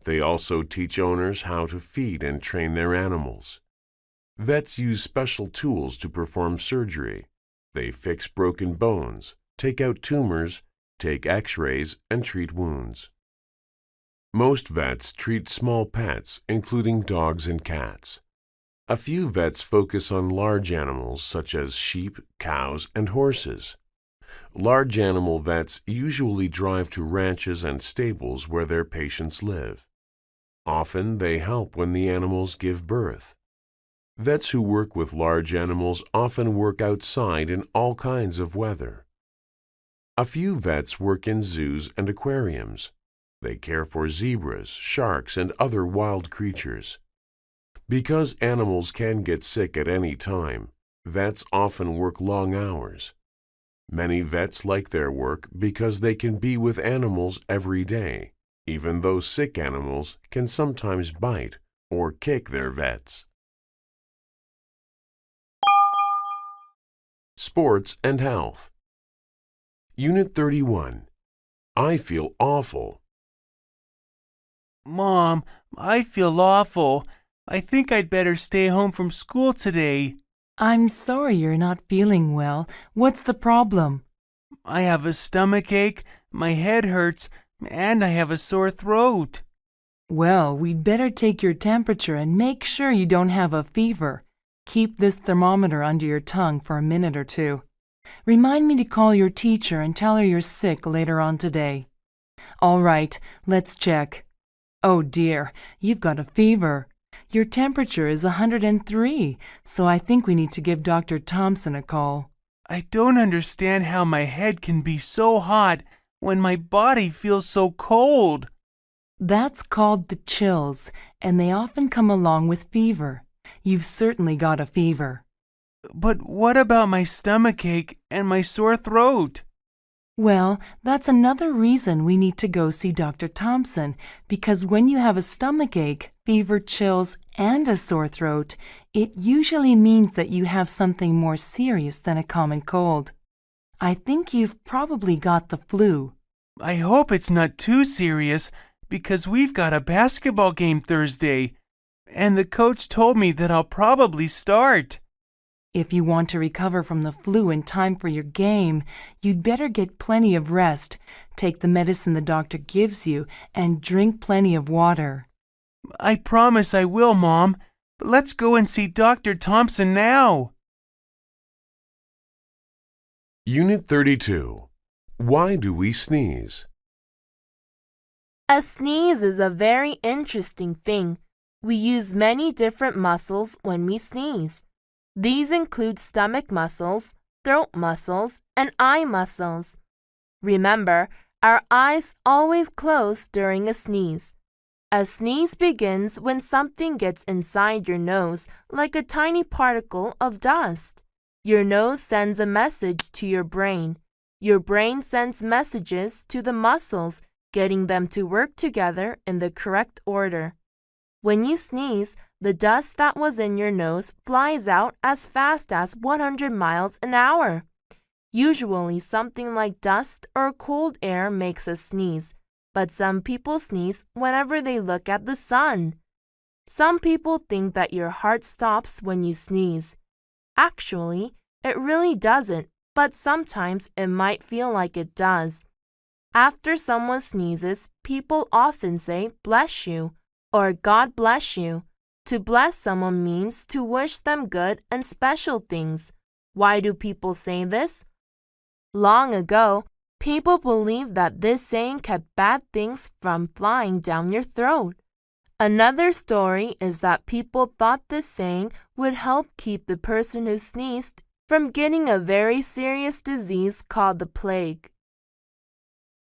They also teach owners how to feed and train their animals. Vets use special tools to perform surgery. They fix broken bones, take out tumors, take x-rays, and treat wounds. Most vets treat small pets, including dogs and cats. A few vets focus on large animals such as sheep, cows, and horses. Large animal vets usually drive to ranches and stables where their patients live. Often they help when the animals give birth. Vets who work with large animals often work outside in all kinds of weather. A few vets work in zoos and aquariums. They care for zebras, sharks, and other wild creatures. Because animals can get sick at any time, vets often work long hours. Many vets like their work because they can be with animals every day, even though sick animals can sometimes bite or kick their vets. Sports and Health. Unit 31. I feel awful. Mom, I feel awful. I think I'd better stay home from school today. I'm sorry you're not feeling well. What's the problem? I have a stomachache, my head hurts, and I have a sore throat. Well, we'd better take your temperature and make sure you don't have a fever. Keep this thermometer under your tongue for a minute or two. Remind me to call your teacher and tell her you're sick later on today. All right, let's check. Oh dear, you've got a fever. Your temperature is 103, so I think we need to give Dr. Thompson a call. I don't understand how my head can be so hot when my body feels so cold. That's called the chills, and they often come along with fever. You've certainly got a fever. But what about my stomachache and my sore throat? Well, that's another reason we need to go see Dr. Thompson, because when you have a stomachache, fever, chills, and a sore throat, it usually means that you have something more serious than a common cold. I think you've probably got the flu. I hope it's not too serious, because we've got a basketball game Thursday, and the coach told me that I'll probably start. If you want to recover from the flu in time for your game, you'd better get plenty of rest, take the medicine the doctor gives you, and drink plenty of water. I promise I will, Mom. But let's go and see Dr. Thompson now. Unit 32. Why do we sneeze? A sneeze is a very interesting thing. We use many different muscles when we sneeze. These include stomach muscles, throat muscles, and eye muscles. Remember, our eyes always close during a sneeze. A sneeze begins when something gets inside your nose, like a tiny particle of dust. Your nose sends a message to your brain. Your brain sends messages to the muscles, getting them to work together in the correct order. When you sneeze, the dust that was in your nose flies out as fast as 100 miles an hour. Usually something like dust or cold air makes us sneeze, but some people sneeze whenever they look at the sun. Some people think that your heart stops when you sneeze. Actually, it really doesn't, but sometimes it might feel like it does. After someone sneezes, people often say, "Bless you," or "God bless you." To bless someone means to wish them good and special things. Why do people say this? Long ago, people believed that this saying kept bad things from flying down your throat. Another story is that people thought this saying would help keep the person who sneezed from getting a very serious disease called the plague.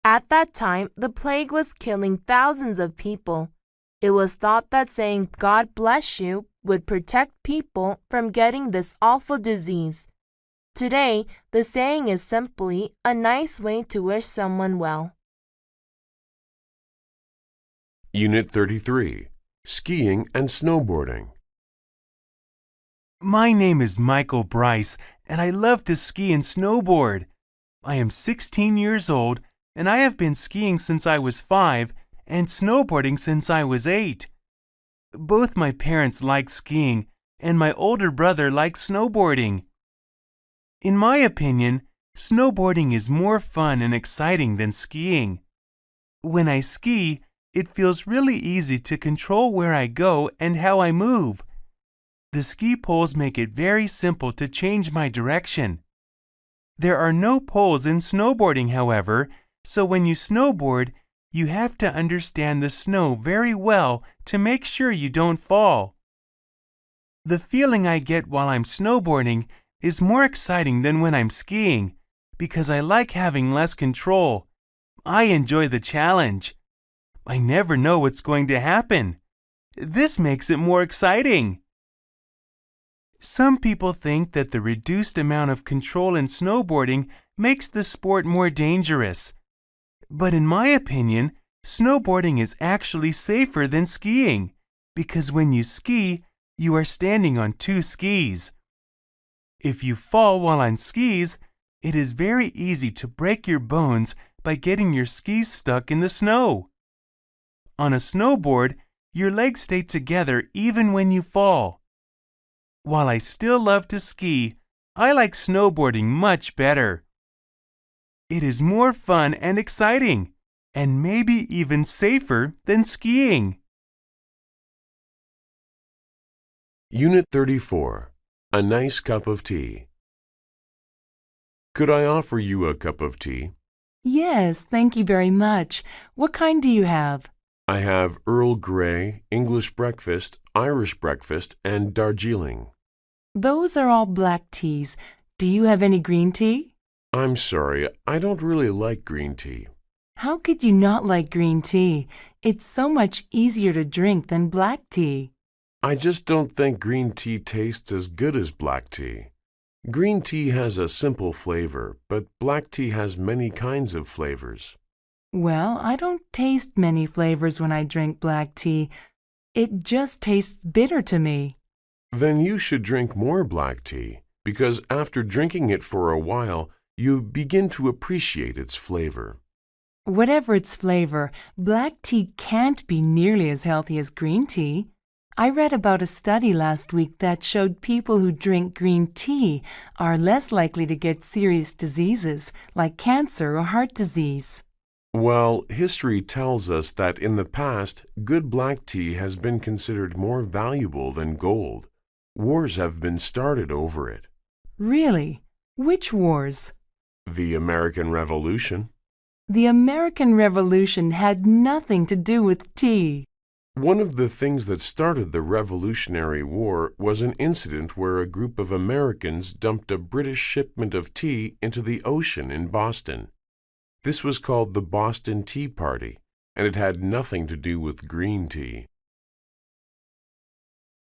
At that time, the plague was killing thousands of people. It was thought that saying "God bless you" would protect people from getting this awful disease. Today, the saying is simply a nice way to wish someone well. Unit 33, Skiing and Snowboarding. My name is Michael Bryce, and I love to ski and snowboard. I am 16 years old, and I have been skiing since I was 5 and snowboarding since I was 8. Both my parents like skiing, and my older brother likes snowboarding. In my opinion, snowboarding is more fun and exciting than skiing. When I ski, it feels really easy to control where I go and how I move. The ski poles make it very simple to change my direction. There are no poles in snowboarding, however, so when you snowboard, you have to understand the snow very well to make sure you don't fall. The feeling I get while I'm snowboarding is more exciting than when I'm skiing because I like having less control. I enjoy the challenge. I never know what's going to happen. This makes it more exciting. Some people think that the reduced amount of control in snowboarding makes the sport more dangerous. But in my opinion, snowboarding is actually safer than skiing because when you ski, you are standing on 2 skis. If you fall while on skis, it is very easy to break your bones by getting your skis stuck in the snow. On a snowboard, your legs stay together even when you fall. While I still love to ski, I like snowboarding much better. It is more fun and exciting, and maybe even safer than skiing. Unit 34, A Nice Cup of Tea. Could I offer you a cup of tea? Yes, thank you very much. What kind do you have? I have Earl Grey, English breakfast, Irish breakfast, and Darjeeling. Those are all black teas. Do you have any green tea? I'm sorry, I don't really like green tea. How could you not like green tea? It's so much easier to drink than black tea. I just don't think green tea tastes as good as black tea. Green tea has a simple flavor, but black tea has many kinds of flavors. Well, I don't taste many flavors when I drink black tea. It just tastes bitter to me. Then you should drink more black tea, because after drinking it for a while, you begin to appreciate its flavor. Whatever its flavor, black tea can't be nearly as healthy as green tea. I read about a study last week that showed people who drink green tea are less likely to get serious diseases like cancer or heart disease. Well, history tells us that in the past, good black tea has been considered more valuable than gold. Wars have been started over it. Really? Which wars? The American Revolution. The American Revolution had nothing to do with tea. One of the things that started the Revolutionary War was an incident where a group of Americans dumped a British shipment of tea into the ocean in Boston. This was called the Boston Tea Party, and it had nothing to do with green tea.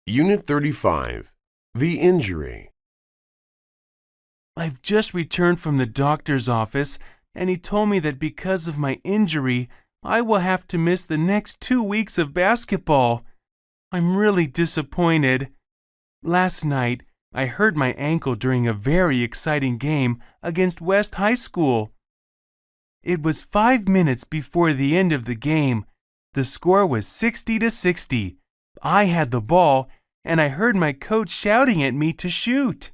Unit 35, The Injury. I've just returned from the doctor's office, and he told me that because of my injury, I will have to miss the next 2 weeks of basketball. I'm really disappointed. Last night, I hurt my ankle during a very exciting game against West High School. It was 5 minutes before the end of the game. The score was 60-60. I had the ball, and I heard my coach shouting at me to shoot.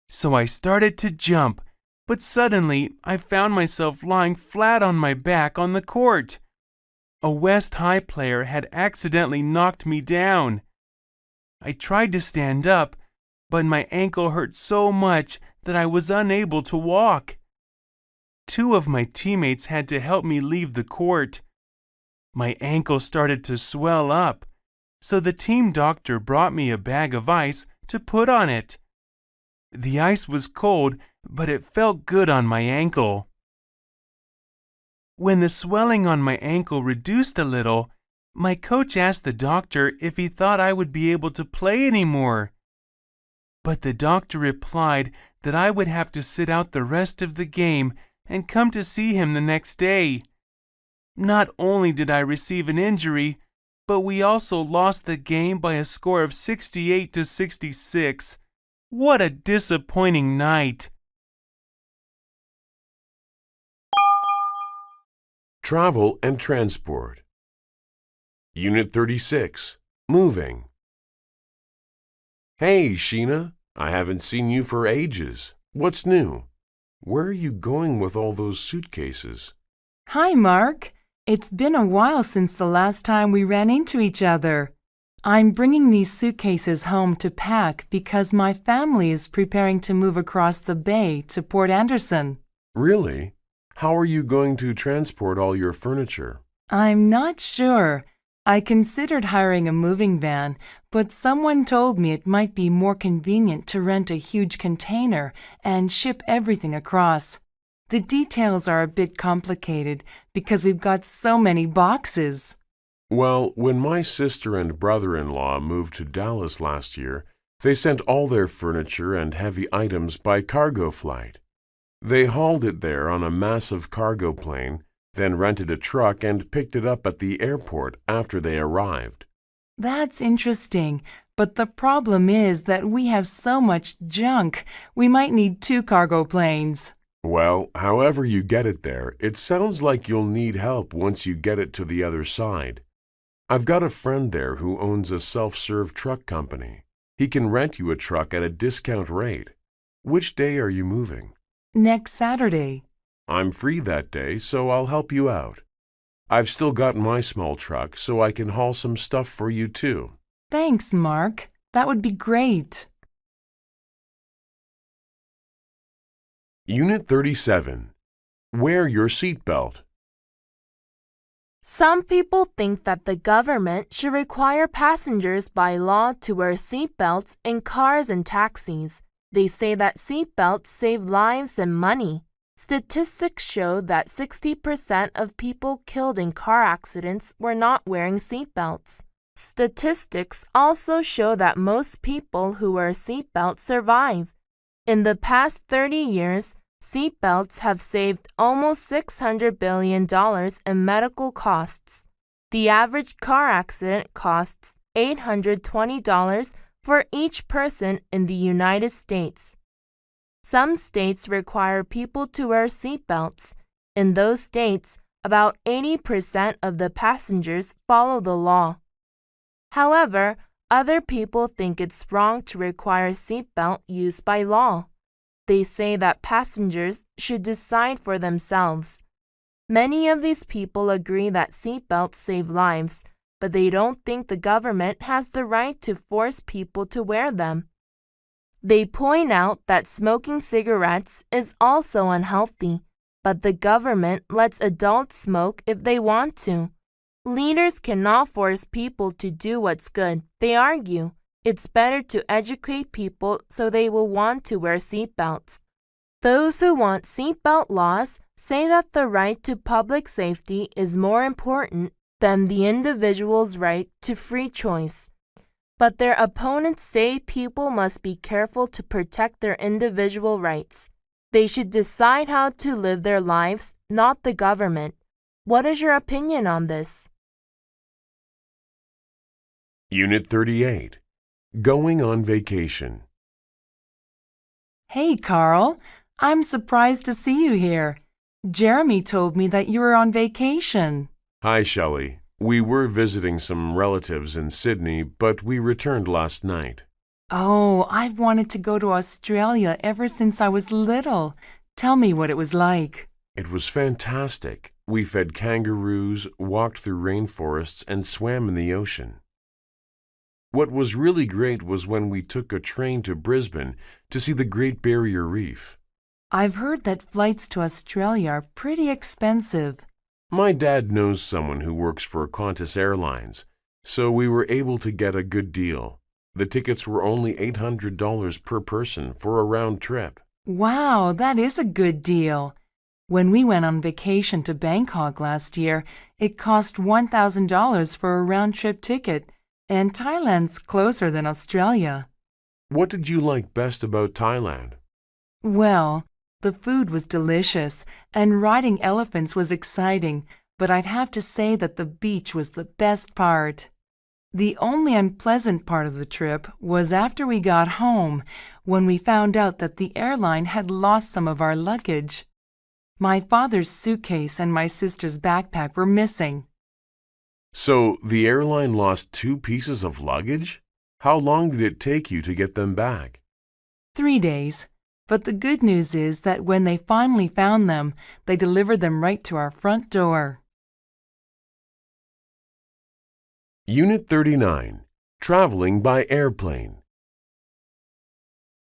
So I started to jump, but suddenly I found myself lying flat on my back on the court. A West High player had accidentally knocked me down. I tried to stand up, but my ankle hurt so much that I was unable to walk. 2 of my teammates had to help me leave the court. my ankle started to swell up. So the team doctor brought me a bag of ice to put on it. The ice was cold, but it felt good on my ankle. When the swelling on my ankle reduced a little, my coach asked the doctor if he thought I would be able to play anymore. But the doctor replied that I would have to sit out the rest of the game and come to see him the next day. Not only did I receive an injury, but we also lost the game by a score of 68 to 66. What a disappointing night. Travel and Transport. Unit 36. Moving. Hey, Sheena. I haven't seen you for ages. What's new? Where are you going with all those suitcases? Hi, Mark. It's been a while since the last time we ran into each other. I'm bringing these suitcases home to pack because my family is preparing to move across the bay to Port Anderson. Really? How are you going to transport all your furniture? I'm not sure. I considered hiring a moving van, but someone told me it might be more convenient to rent a huge container and ship everything across. The details are a bit complicated because we've got so many boxes. Well, when my sister and brother-in-law moved to Dallas last year, they sent all their furniture and heavy items by cargo flight. They hauled it there on a massive cargo plane, then rented a truck and picked it up at the airport after they arrived. That's interesting, but the problem is that we have so much junk, we might need 2 cargo planes. Well, however you get it there, it sounds like you'll need help once you get it to the other side. I've got a friend there who owns a self-serve truck company. He can rent you a truck at a discount rate. Which day are you moving? Next Saturday. I'm free that day, so I'll help you out. I've still got my small truck, so I can haul some stuff for you too. Thanks, Mark. That would be great. Unit 37. Wear your seatbelt. Some people think that the government should require passengers by law to wear seatbelts in cars and taxis. They say that seatbelts save lives and money. Statistics show that 60% of people killed in car accidents were not wearing seatbelts. Statistics also show that most people who wear seatbelts survive. In the past 30 years, seatbelts have saved almost $600 billion in medical costs. The average car accident costs $820 for each person in the United States. Some states require people to wear seatbelts. In those states, about 80% of the passengers follow the law. However, other people think it's wrong to require seatbelt use by law. They say that passengers should decide for themselves. Many of these people agree that seatbelts save lives, but they don't think the government has the right to force people to wear them. They point out that smoking cigarettes is also unhealthy, but the government lets adults smoke if they want to. Leaders cannot force people to do what's good, they argue. It's better to educate people so they will want to wear seatbelts. Those who want seatbelt laws say that the right to public safety is more important than the individual's right to free choice. But their opponents say people must be careful to protect their individual rights. They should decide how to live their lives, not the government. What is your opinion on this? Unit 38. Going on vacation. Hey, Carl. I'm surprised to see you here. Jeremy told me that you were on vacation. Hi, Shelley. We were visiting some relatives in Sydney, but we returned last night. Oh, I've wanted to go to Australia ever since I was little. Tell me what it was like. It was fantastic. We fed kangaroos, walked through rainforests, and swam in the ocean. What was really great was when we took a train to Brisbane to see the Great Barrier Reef. I've heard that flights to Australia are pretty expensive. My dad knows someone who works for Qantas Airlines, so we were able to get a good deal. The tickets were only $800 per person for a round trip. Wow, that is a good deal. When we went on vacation to Bangkok last year, it cost $1,000 for a round-trip ticket, and Thailand's closer than Australia. What did you like best about Thailand? Well, the food was delicious, and riding elephants was exciting, but I'd have to say that the beach was the best part. The only unpleasant part of the trip was after we got home, when we found out that the airline had lost some of our luggage. My father's suitcase and my sister's backpack were missing. So, the airline lost 2 pieces of luggage? How long did it take you to get them back? 3 days. But the good news is that when they finally found them, they delivered them right to our front door. Unit 39. Traveling by Airplane.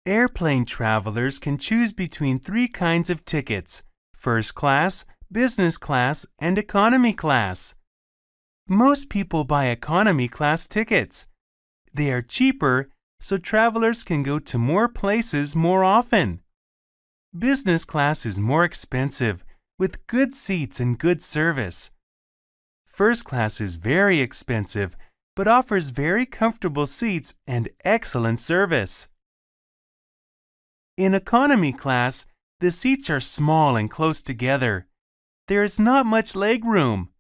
Airplane travelers can choose between 3 kinds of tickets: first class, business class, and economy class. Most people buy economy class tickets. They are cheaper, so travelers can go to more places more often. Business class is more expensive, with good seats and good service. First class is very expensive, but offers very comfortable seats and excellent service. In economy class, the seats are small and close together. There is not much leg room.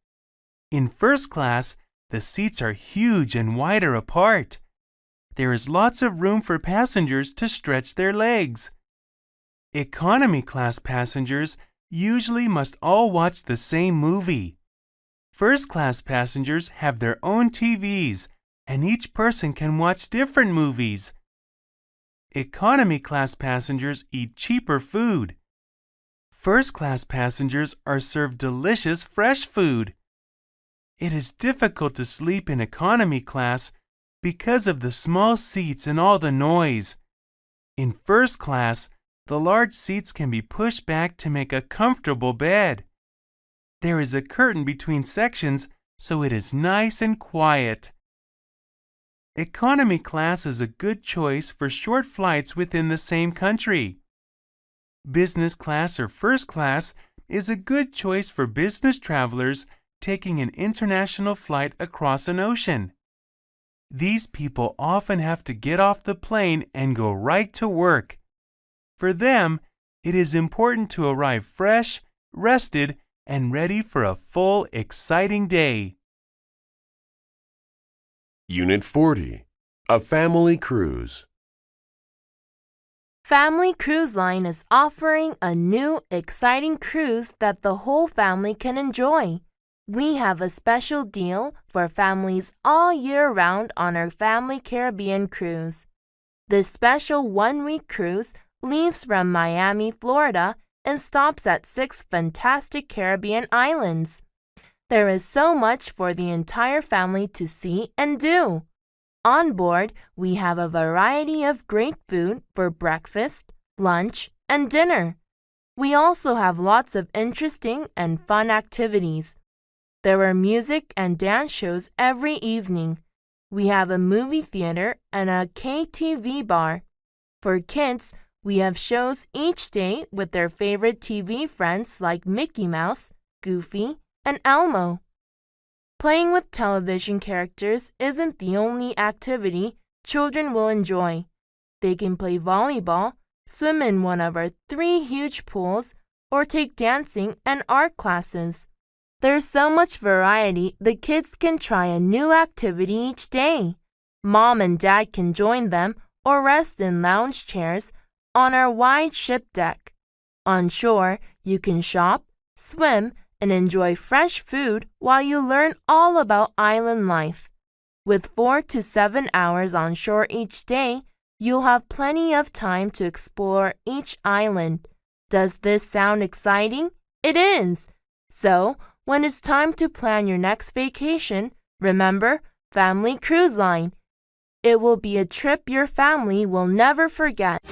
In first class, the seats are huge and wider apart. There is lots of room for passengers to stretch their legs. Economy class passengers usually must all watch the same movie. First class passengers have their own TVs, and each person can watch different movies. Economy class passengers eat cheaper food. First class passengers are served delicious fresh food. It is difficult to sleep in economy class because of the small seats and all the noise. In first class, the large seats can be pushed back to make a comfortable bed. There is a curtain between sections, so it is nice and quiet. Economy class is a good choice for short flights within the same country. Business class or first class is a good choice for business travelers taking an international flight across an ocean. These people often have to get off the plane and go right to work. For them, it is important to arrive fresh, rested, and ready for a full, exciting day. Unit 40. A Family Cruise. Family Cruise Line is offering a new, exciting cruise that the whole family can enjoy. We have a special deal for families all year round on our Family Caribbean Cruise. This special one-week cruise leaves from Miami, Florida, and stops at 6 fantastic Caribbean islands. There is so much for the entire family to see and do. On board, we have a variety of great food for breakfast, lunch, and dinner. We also have lots of interesting and fun activities. There are music and dance shows every evening. We have a movie theater and a KTV bar. For kids, we have shows each day with their favorite TV friends like Mickey Mouse, Goofy, and Elmo. Playing with television characters isn't the only activity children will enjoy. They can play volleyball, swim in one of our 3 huge pools, or take dancing and art classes. There's so much variety, the kids can try a new activity each day. Mom and Dad can join them or rest in lounge chairs on our wide ship deck. On shore, you can shop, swim, and enjoy fresh food while you learn all about island life. With 4 to 7 hours on shore each day, you'll have plenty of time to explore each island. Does this sound exciting? It is! So, when it's time to plan your next vacation, remember Family Cruise Line. It will be a trip your family will never forget.